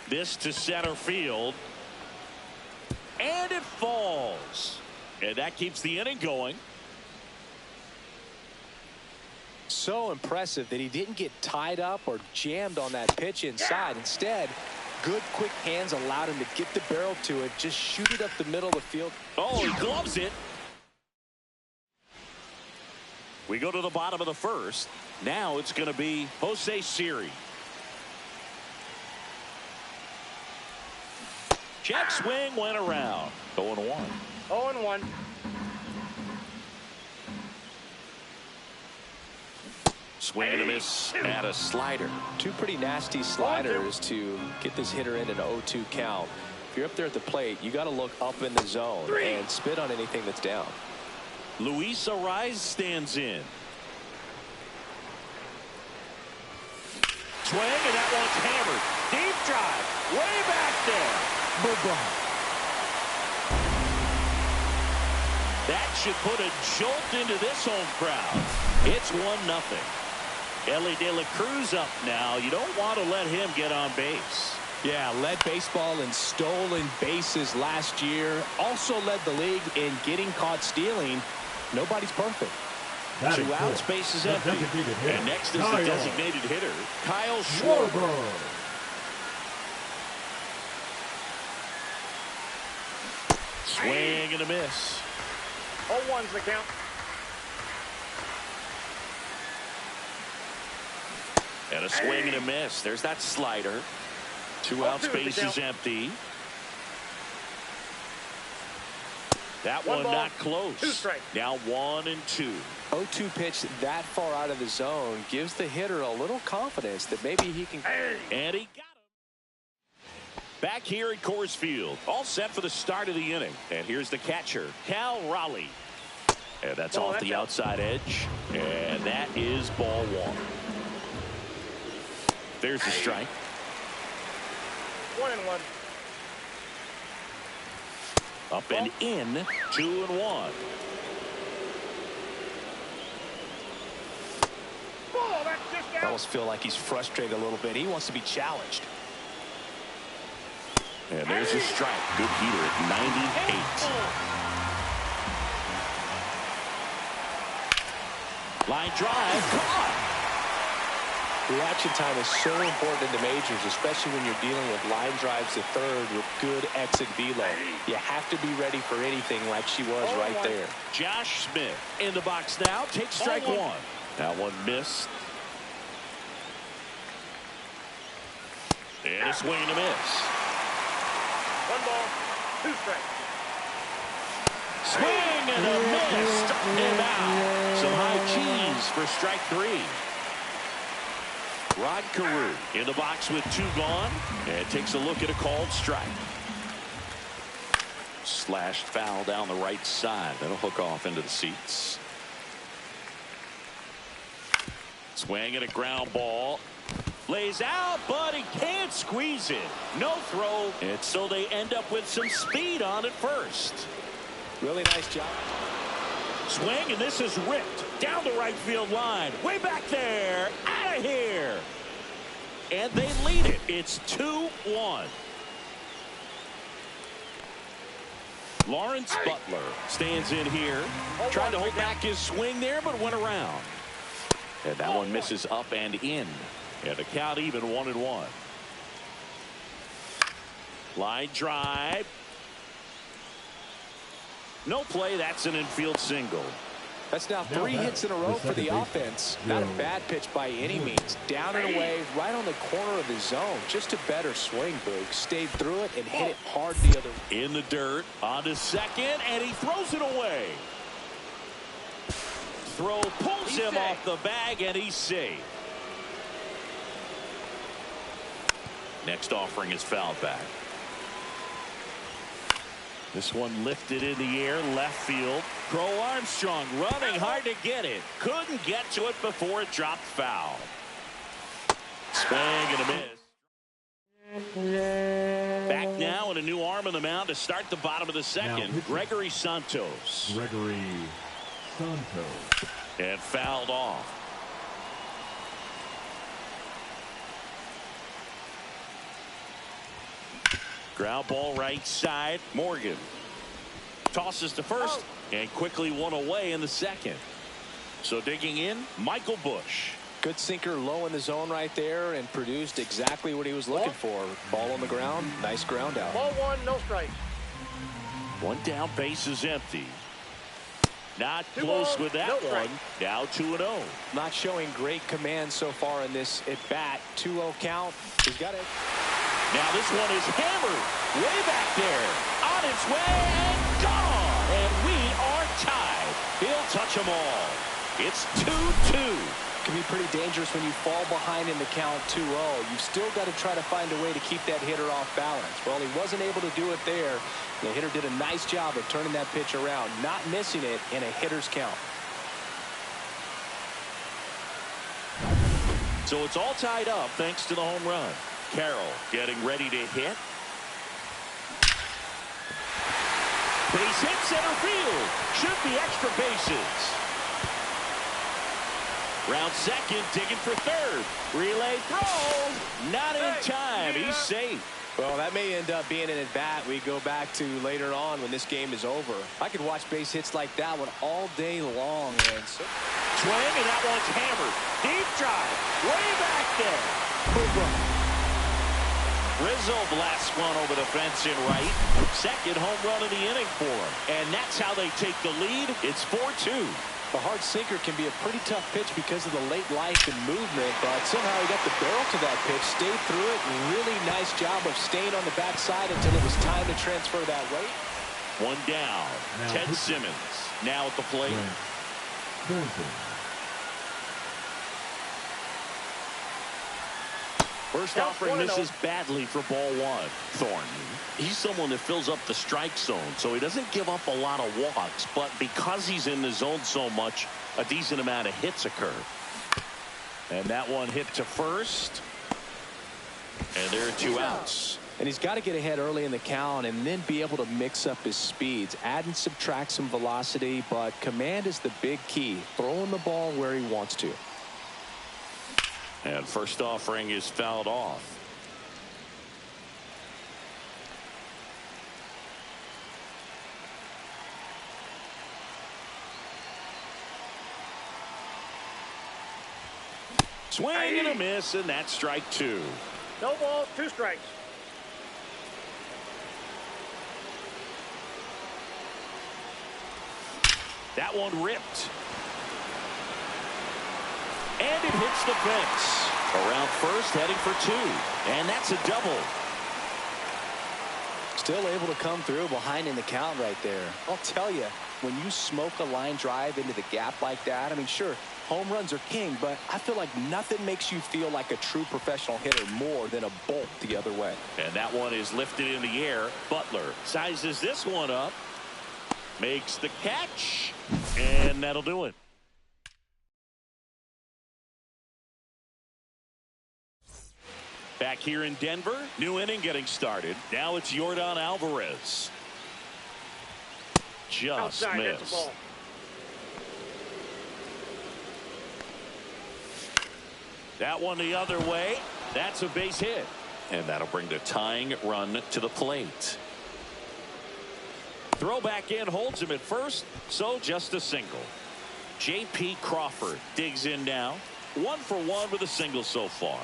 This to center field. And it falls. And that keeps the inning going. So impressive that he didn't get tied up or jammed on that pitch inside. Instead, good quick hands allowed him to get the barrel to it, just shoot it up the middle of the field. Oh, he gloves it. We go to the bottom of the first. Now it's going to be Jose Siri. Check swing went around. 0-1. 0-1. Swing and a miss and a slider. Two pretty nasty sliders to get this hitter in an 0-2 count. If you're up there at the plate, you got to look up in the zone and spit on anything that's down. Luis Arise stands in. Swing, and that one's hammered. Deep drive, way back there. Bye-bye. That should put a jolt into this home crowd. It's 1-0. Ellie De La Cruz up now. You don't want to let him get on base. Yeah, led baseball in stolen bases last year. Also led the league in getting caught stealing. Nobody's perfect. 2 outs, base is empty. And next is the designated hitter, Kyle Schwarber. Swing and a miss. 0-1's the count. And a swing and a miss. There's that slider. 2 outs, base is empty. That one not close. Now 1-2. 0-2 pitch that far out of the zone gives the hitter a little confidence that maybe he can. And he got him. Back here at Coors Field. All set for the start of the inning. And here's the catcher, Cal Raleigh. And that's off the outside edge. And that is ball 1. There's the strike. 1-1. Up and in. 2-1. I almost feel like he's frustrated a little bit. He wants to be challenged. And there's a strike. Good heater at 98. Line drive. Caught. Reaction time is so important in the majors, especially when you're dealing with line drives to third with good exit velo. You have to be ready for anything like she was right there. Josh Smith in the box now. Takes strike 1. That one missed. And a swing and a miss. 1 ball, 2 strikes. Swing and a miss. Struck him out. Some high cheese for strike 3. Rod Carew in the box with 2 gone. And takes a look at a called strike. Slashed foul down the right side. That'll hook off into the seats. Swing and a ground ball. Lays out, but he can't squeeze it. No throw. And so they end up with some speed on at first. Really nice job. Swing, and this is ripped down the right field line. Way back there. Out of here. And they lead it. It's 2-1. Lawrence Butler stands in here. Tried to hold back his swing there, but went around. And that one misses up and in. And the count even 1-1. Line drive. No play. That's an infield single. That's now 3 hits in a row for the offense. Not a bad pitch by any means. Down and away, right on the corner of the zone. Just a better swing, Boog. Stayed through it and hit it hard the other way. In the dirt, on to second, and he throws it away. Throw pulls him off the bag, and he's safe. Next offering is fouled back. This one lifted in the air, left field. Crow Armstrong running hard to get it. Couldn't get to it before it dropped foul. Swing and a miss. Back now, and a new arm on the mound to start the bottom of the second. Gregory Santos. And fouled off. Ground ball right side. Morgan tosses to first and quickly one away in the second. So digging in, Michael Bush. Good sinker low in the zone right there and produced exactly what he was looking for. Ball on the ground. Nice ground out. Ball 1, no strikes. One down, base is empty. Not close with that one. Now 2-0. Not showing great command so far in this at bat. 2-0 count. He's got it. Now this one is hammered way back there. On its way and gone. And we are tied. He'll touch them all. It's 2-2. Can be pretty dangerous when you fall behind in the count 2-0. You've still got to try to find a way to keep that hitter off balance. Well, he wasn't able to do it there. The hitter did a nice job of turning that pitch around, not missing it in a hitter's count. So it's all tied up thanks to the home run. Carroll getting ready to hit. Base hit center field. Should be extra bases. Round second, digging for third. Relay throw. Not in time. He's safe. Well, that may end up being an at-bat we go back to later on when this game is over. I could watch base hits like that one all day long. And so swing, and that one's hammered. Deep drive. Way back there. Rizzo blasts one over the fence in right. Second home run of the inning for him. And that's how they take the lead. It's 4-2. A hard sinker can be a pretty tough pitch because of the late life and movement, but somehow he got the barrel to that pitch, stayed through it, really nice job of staying on the backside until it was time to transfer that weight. One down. Ted Simmons now at the plate. First offering misses badly for ball 1. Thornton. He's someone that fills up the strike zone, so he doesn't give up a lot of walks, but because he's in the zone so much, a decent amount of hits occur. And that one hit to first. And there are 2 outs. And he's got to get ahead early in the count and then be able to mix up his speeds. Add and subtract some velocity, but command is the big key. Throwing the ball where he wants to. And first offering is fouled off. Swing and a miss, and that's strike 2. No ball, 2 strikes. That one ripped. And it hits the fence. Around first, heading for 2. And that's a double. Still able to come through behind in the count right there. I'll tell you, when you smoke a line drive into the gap like that, I mean, sure, home runs are king, but I feel like nothing makes you feel like a true professional hitter more than a bolt the other way. And that one is lifted in the air. Butler sizes this one up. Makes the catch. And that'll do it. Back here in Denver, new inning getting started. Now it's Yordan Alvarez. Just outside, missed. That one the other way. That's a base hit. And that'll bring the tying run to the plate. Throw back in, holds him at first, so just a single. J.P. Crawford digs in now. 1 for 1 with a single so far.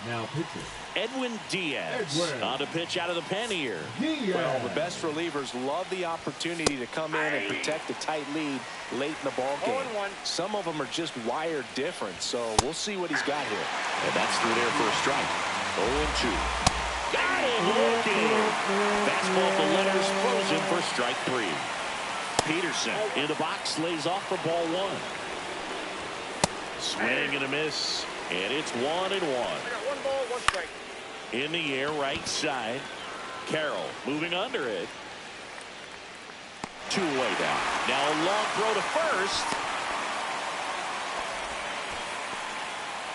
Now pitching. Edwin Diaz on the pitch out of the pen here. Well, the best relievers love the opportunity to come in and protect a tight lead late in the ball game. Some of them are just wired different, so we'll see what he's got here. And that's through there for a strike. 0-2. Got it! Looking. Fastball at the letters, frozen for strike 3. Peterson in the box, lays off for ball 1. Swing and a miss, and it's 1-1. I got 1 ball, 1 strike. In the air, right side. Carroll moving under it. 2 away down. Now a long throw to first.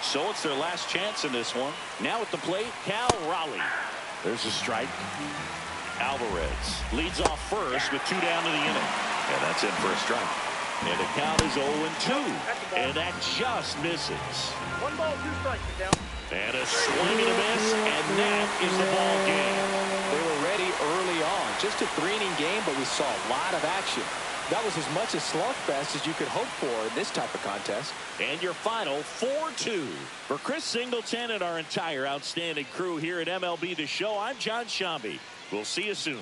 So it's their last chance in this one. Now at the plate, Cal Raleigh. There's a strike. Alvarez leads off first with 2 down to the inning. And that's in for a strike. And the count is 0-2. And that just misses. 1 ball, 2 strikes. Get down. And a swing and a miss, and that is the ball game. They were ready early on. Just a 3-inning game, but we saw a lot of action. That was as much a slugfest as you could hope for in this type of contest. And your final 4-2. For Chris Singleton and our entire outstanding crew here at MLB The Show, I'm John Shambi. We'll see you soon.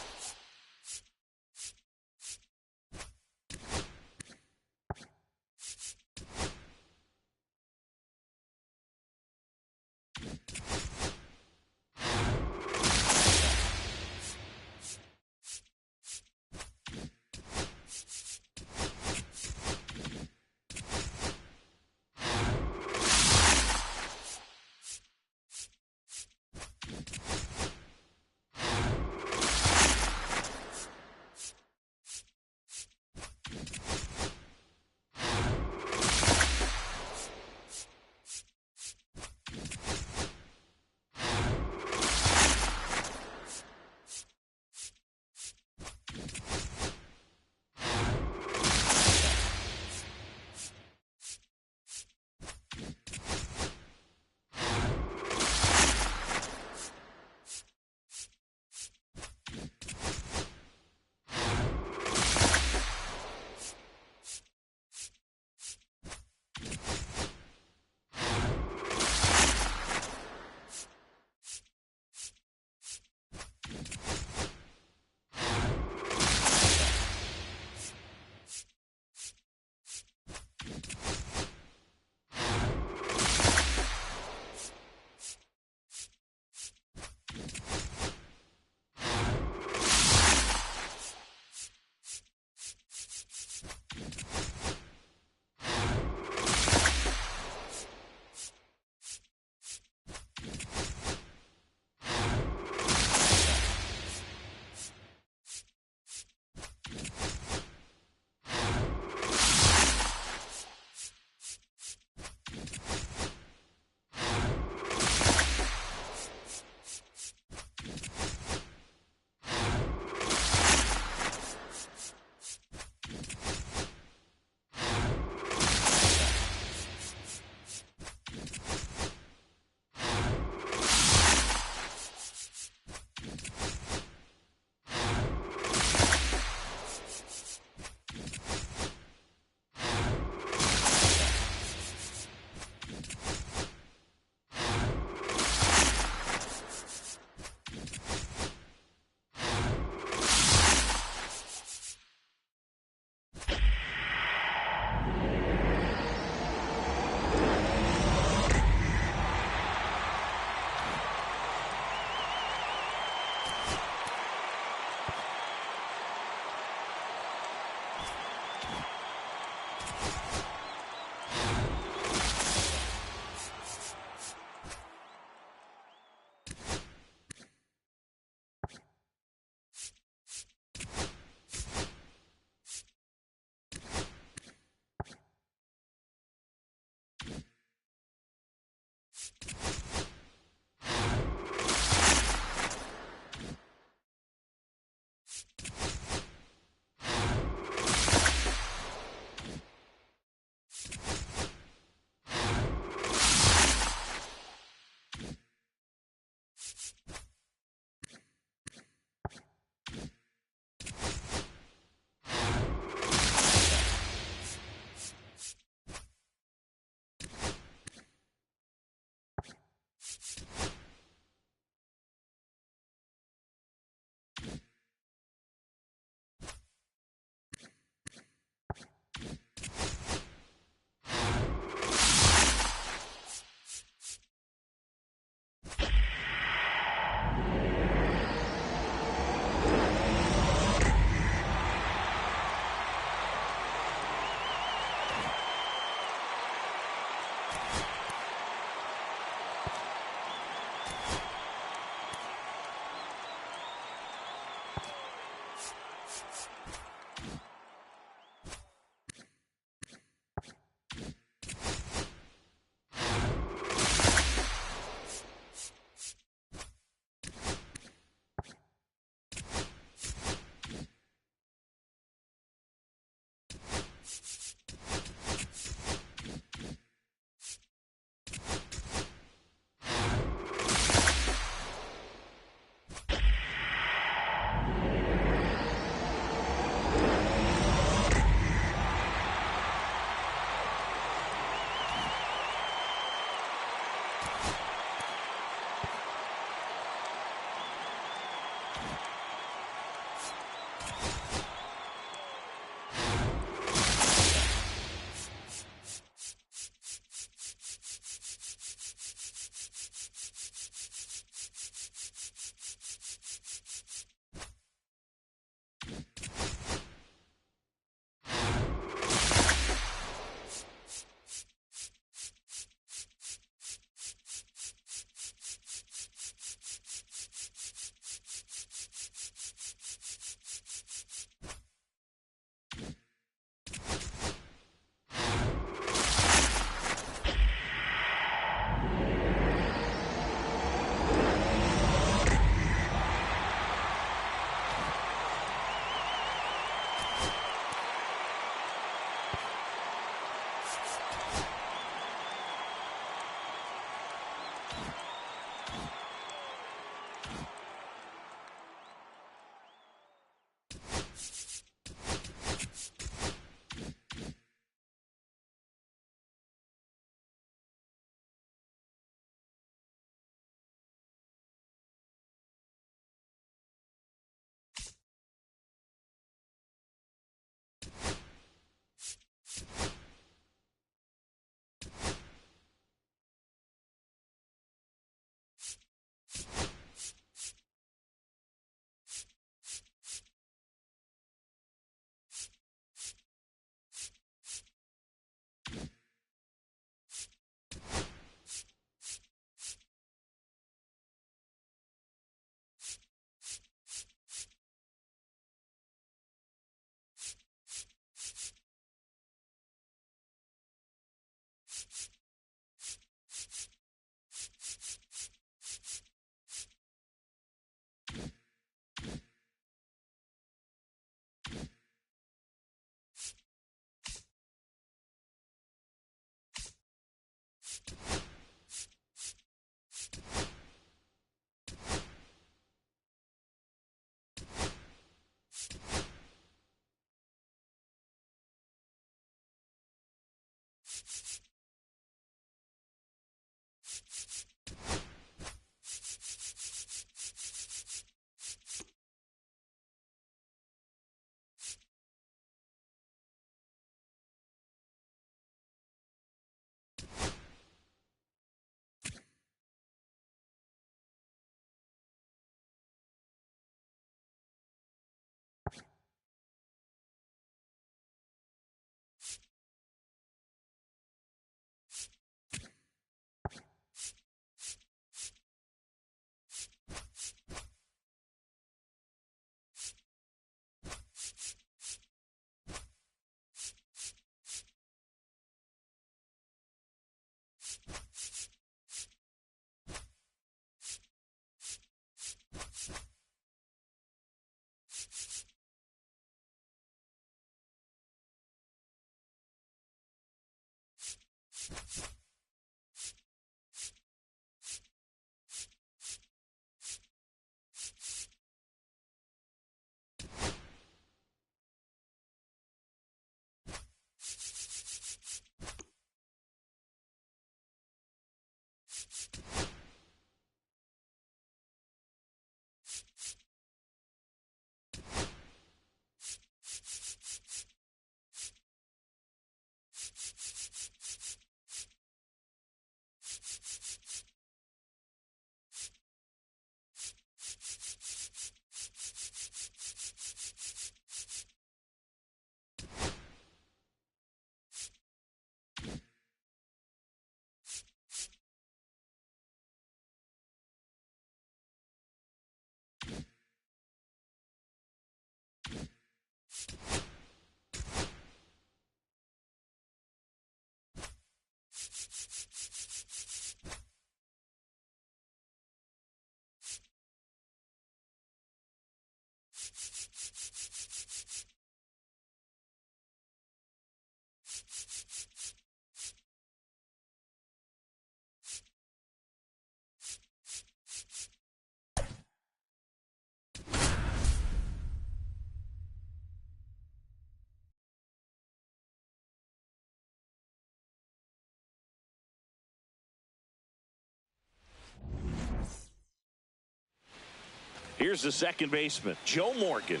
Here's the second baseman, Joe Morgan.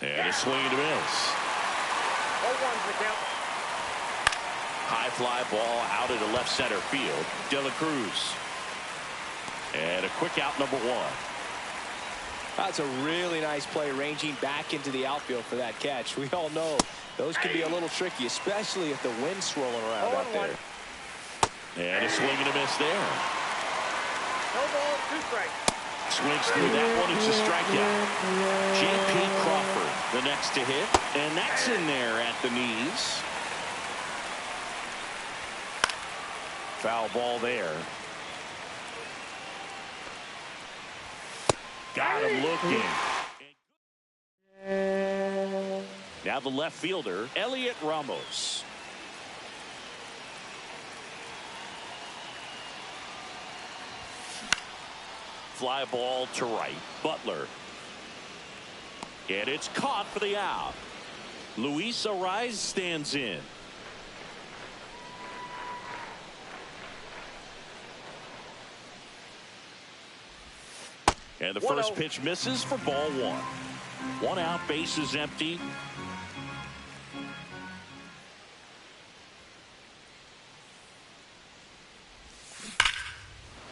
And a swing and a miss. 0-1's the count. High fly ball out into left center field. De La Cruz. And a quick out, number one. That's a really nice play, ranging back into the outfield for that catch. We all know those can be a little tricky, especially if the wind's swirling around out there. And a swing and a miss there. No ball, 2 strikes. Swings through that one. It's a strikeout. J.P. Crawford, the next to hit. And that's in there at the knees. Foul ball there. Got him looking. Now the left fielder, Elliot Ramos. Fly ball to right. Butler. And it's caught for the out. Luis Ariz stands in. And the first pitch misses for ball one. 1 out, base is empty.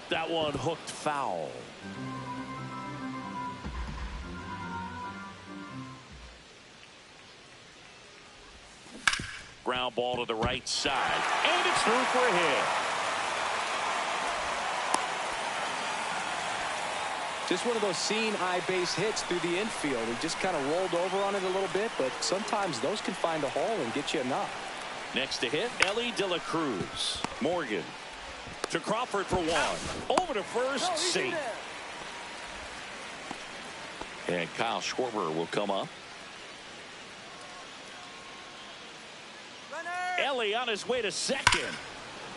That one hooked foul. Ground ball to the right side. And it's through for a hit. Just one of those seeing eye base hits through the infield. He just kind of rolled over on it a little bit, but sometimes those can find a hole and get you a knock. Next to hit, Ellie De La Cruz. Morgan to Crawford for one. Over to first, safe. And Kyle Schwarber will come up. Ellie on his way to second.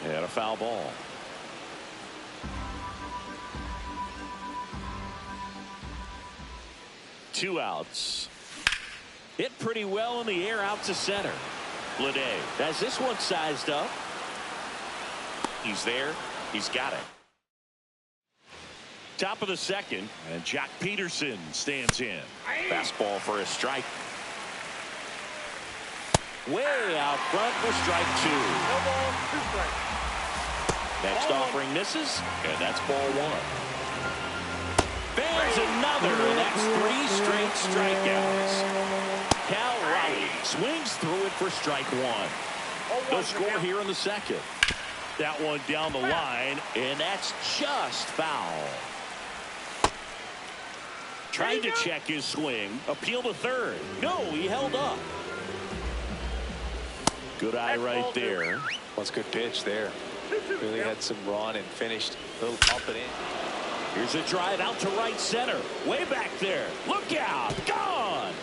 And a foul ball. Two outs. Hit pretty well in the air out to center. Lede has this one sized up. He's there. He's got it. Top of the second, and Jack Peterson stands in. Fastball for a strike. Way out front for strike 2. No ball, 2 strikes. Next offering misses, and that's ball 1. Bangs another, and that's 3 straight strikeouts. Cal Raleigh swings through it for strike 1. No score here in the second. That one down the line, and that's just foul. Trying to check his swing. Appeal to third. No, he held up. Good eye right there. That's a good pitch there. Really had some run and finished a little up and in. Here's a drive out to right center. Way back there. Look out. Gone.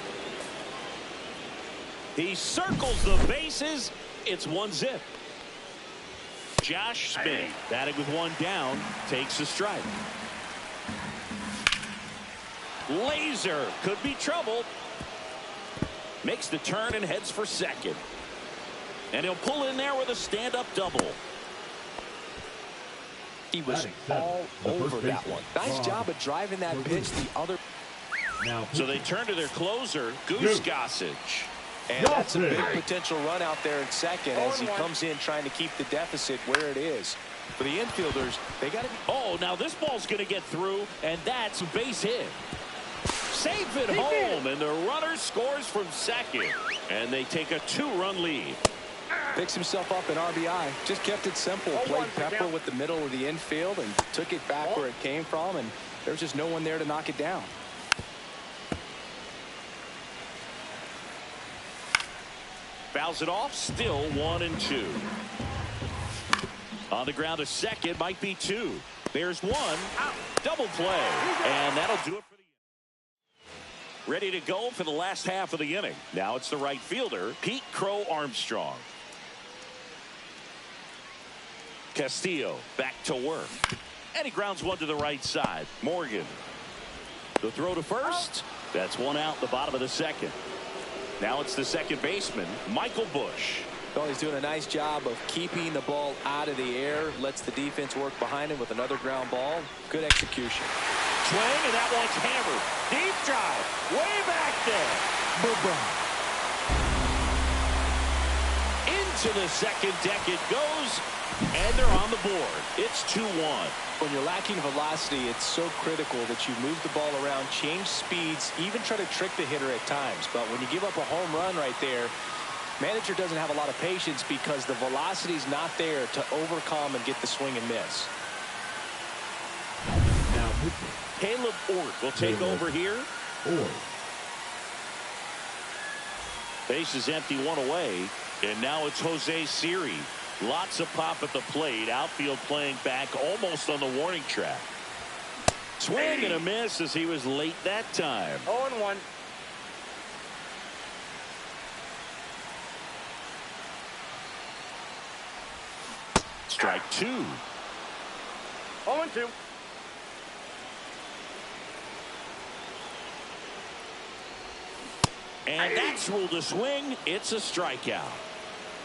He circles the bases. It's 1-0. Josh Smith, batting with 1 down, takes a strike. Laser could be trouble. Makes the turn and heads for second. And he'll pull in there with a stand-up double. He was all over that one. Nice job of driving that pitch the other. So they turn to their closer, Goose Gossage. And that's a big potential run out there in second as he comes in trying to keep the deficit where it is. For the infielders, they got to be. Oh, now this ball's going to get through, and that's a base hit. Safe at home, and the runner scores from second. And they take a 2-run lead. Picks himself up an RBI. Just kept it simple. Played pepper with the middle of the infield and took it back where it came from, and there's just no one there to knock it down. Fouls it off, still 1-2. On the ground to second, might be 2. There's 1. Double play, and that'll do it for the inning. Ready to go for the last half of the inning. Now it's the right fielder, Pete Crow Armstrong. Castillo back to work. And he grounds one to the right side. Morgan. The throw to first. That's 1 out in the bottom of the second. Now it's the second baseman, Michael Bush. Well, he's doing a nice job of keeping the ball out of the air. Lets the defense work behind him with another ground ball. Good execution. Swing, and that one's hammered. Deep drive. Way back there. Into the second deck it goes, and they're on the board. It's 2-1. When you're lacking velocity, it's so critical that you move the ball around, change speeds, even try to trick the hitter at times. But when you give up a home run right there, manager doesn't have a lot of patience because the velocity's not there to overcome and get the swing and miss. Now, Caleb Ort will take over here. Base is empty, 1 away, and now it's Jose Siri. Lots of pop at the plate. Outfield playing back almost on the warning track. Swing and a miss as he was late that time. 0-1. Strike 2. 0-2. And that's ruled a swing. It's a strikeout.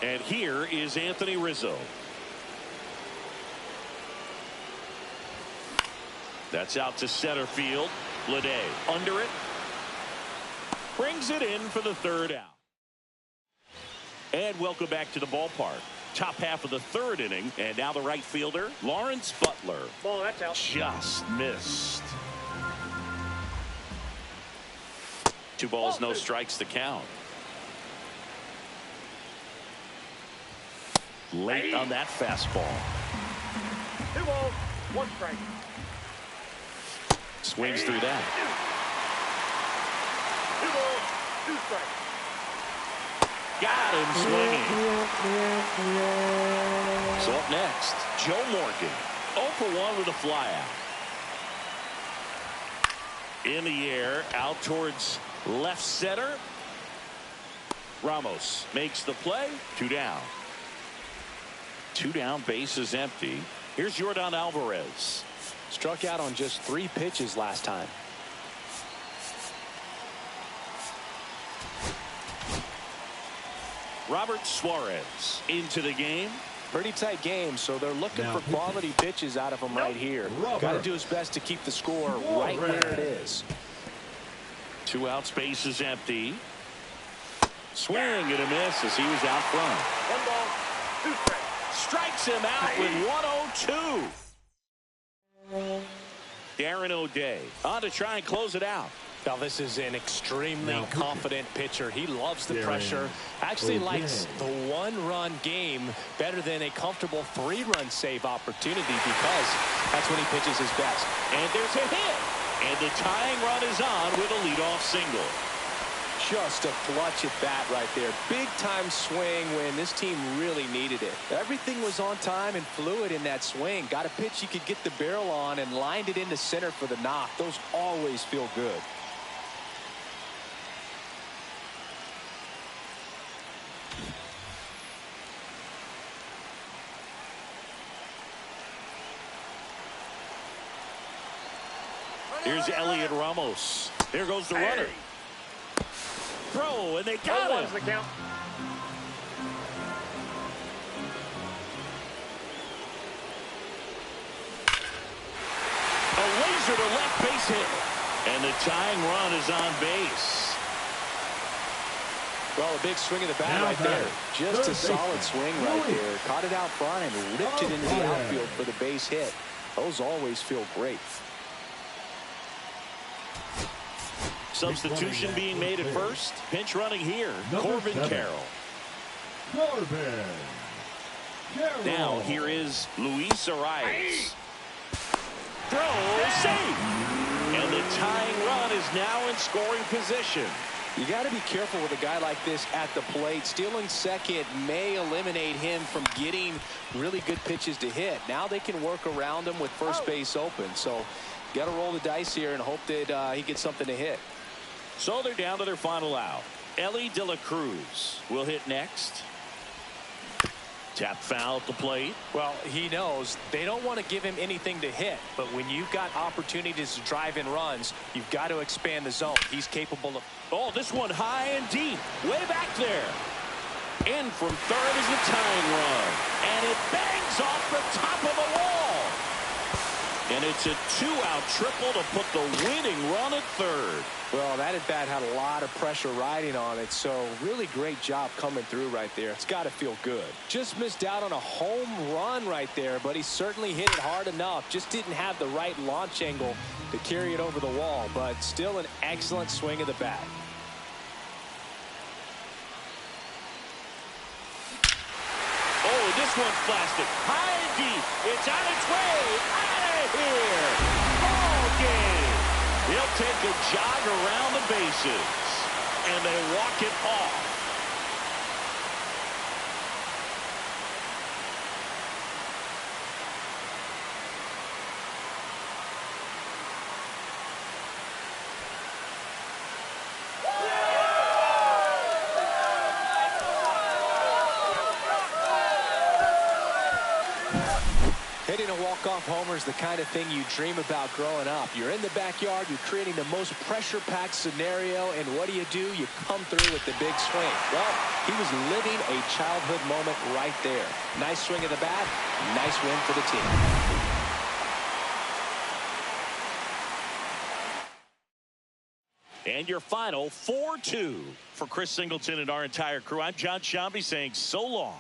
And here is Anthony Rizzo. That's out to center field. Lede under it. Brings it in for the 3rd out. And welcome back to the ballpark. Top half of the 3rd inning. And now the right fielder, Lawrence Butler. Ball, that's out. Just missed. 2 balls, no strikes to count. Late on that fastball. 2 balls, 1 strike. Swings through that. 2 balls, 2 strikes. Got him swinging. So up next, Joe Morgan. 0 for 1 with a flyout. In the air, out towards left center. Ramos makes the play. 2 down. 2 down, base is empty. Here's Yordan Alvarez. Struck out on just 3 pitches last time. Robert Suarez into the game. Pretty tight game, so they're looking for quality pitches out of him right here. Got to do his best to keep the score right where it is. 2 outs, base is empty. Swing and a miss as he was out front. 1 ball, 2 strikes. Strikes him out with 102. Darren O'Day on to try and close it out. Now this is an extremely confident pitcher. He loves the pressure. Actually likes the 1-run game better than a comfortable 3-run save opportunity because that's when he pitches his best. And there's a hit. And the tying run is on with a leadoff single. Just a clutch at bat right there. Big time swing when this team really needed it. Everything was on time and fluid in that swing. Got a pitch you could get the barrel on and lined it into center for the knock. Those always feel good. Here's Elliot Ramos. There goes the runner. Throw, and they got him. The count. laser to left, base hit. And the tying run is on base. Well, a big swing of the bat Now right there. batter, Just third a solid baseman, swing right Louis. there. Caught it out front and ripped it into the outfield for the base hit. Those always feel great. Substitution being made at first. Pinch running here. Number Corbin 7. Carroll. Corbin Carroll. Now here is Luis Arias. Throw, safe. And the tying run is now in scoring position. You got to be careful with a guy like this at the plate. Stealing second may eliminate him from getting really good pitches to hit. Now they can work around him with first base open. So got to roll the dice here and hope that he gets something to hit. So they're down to their final out. Ellie De La Cruz will hit next. Tap foul at the plate. Well, he knows they don't want to give him anything to hit, but when you've got opportunities to drive in runs, you've got to expand the zone. He's capable of. Oh, this one high and deep, way back there. In from third is the tying run, and it bangs off the top of the wall. And it's a 2-out triple to put the winning run at third. Well, that at bat had a lot of pressure riding on it, so really great job coming through right there. It's got to feel good. Just missed out on a home run right there, but he certainly hit it hard enough. Just didn't have the right launch angle to carry it over the wall, but still an excellent swing of the bat. Oh, this one's plastic. High and deep. It's on its way. Out of here. Ball game. He'll take a jog around the bases. And they walk it off. Hitting a walk-off homer is the kind of thing you dream about growing up. You're in the backyard, you're creating the most pressure-packed scenario, and what do? You come through with the big swing. Well, he was living a childhood moment right there. Nice swing of the bat, nice win for the team. And your final 4-2 for Chris Singleton and our entire crew. I'm John Shambi saying so long.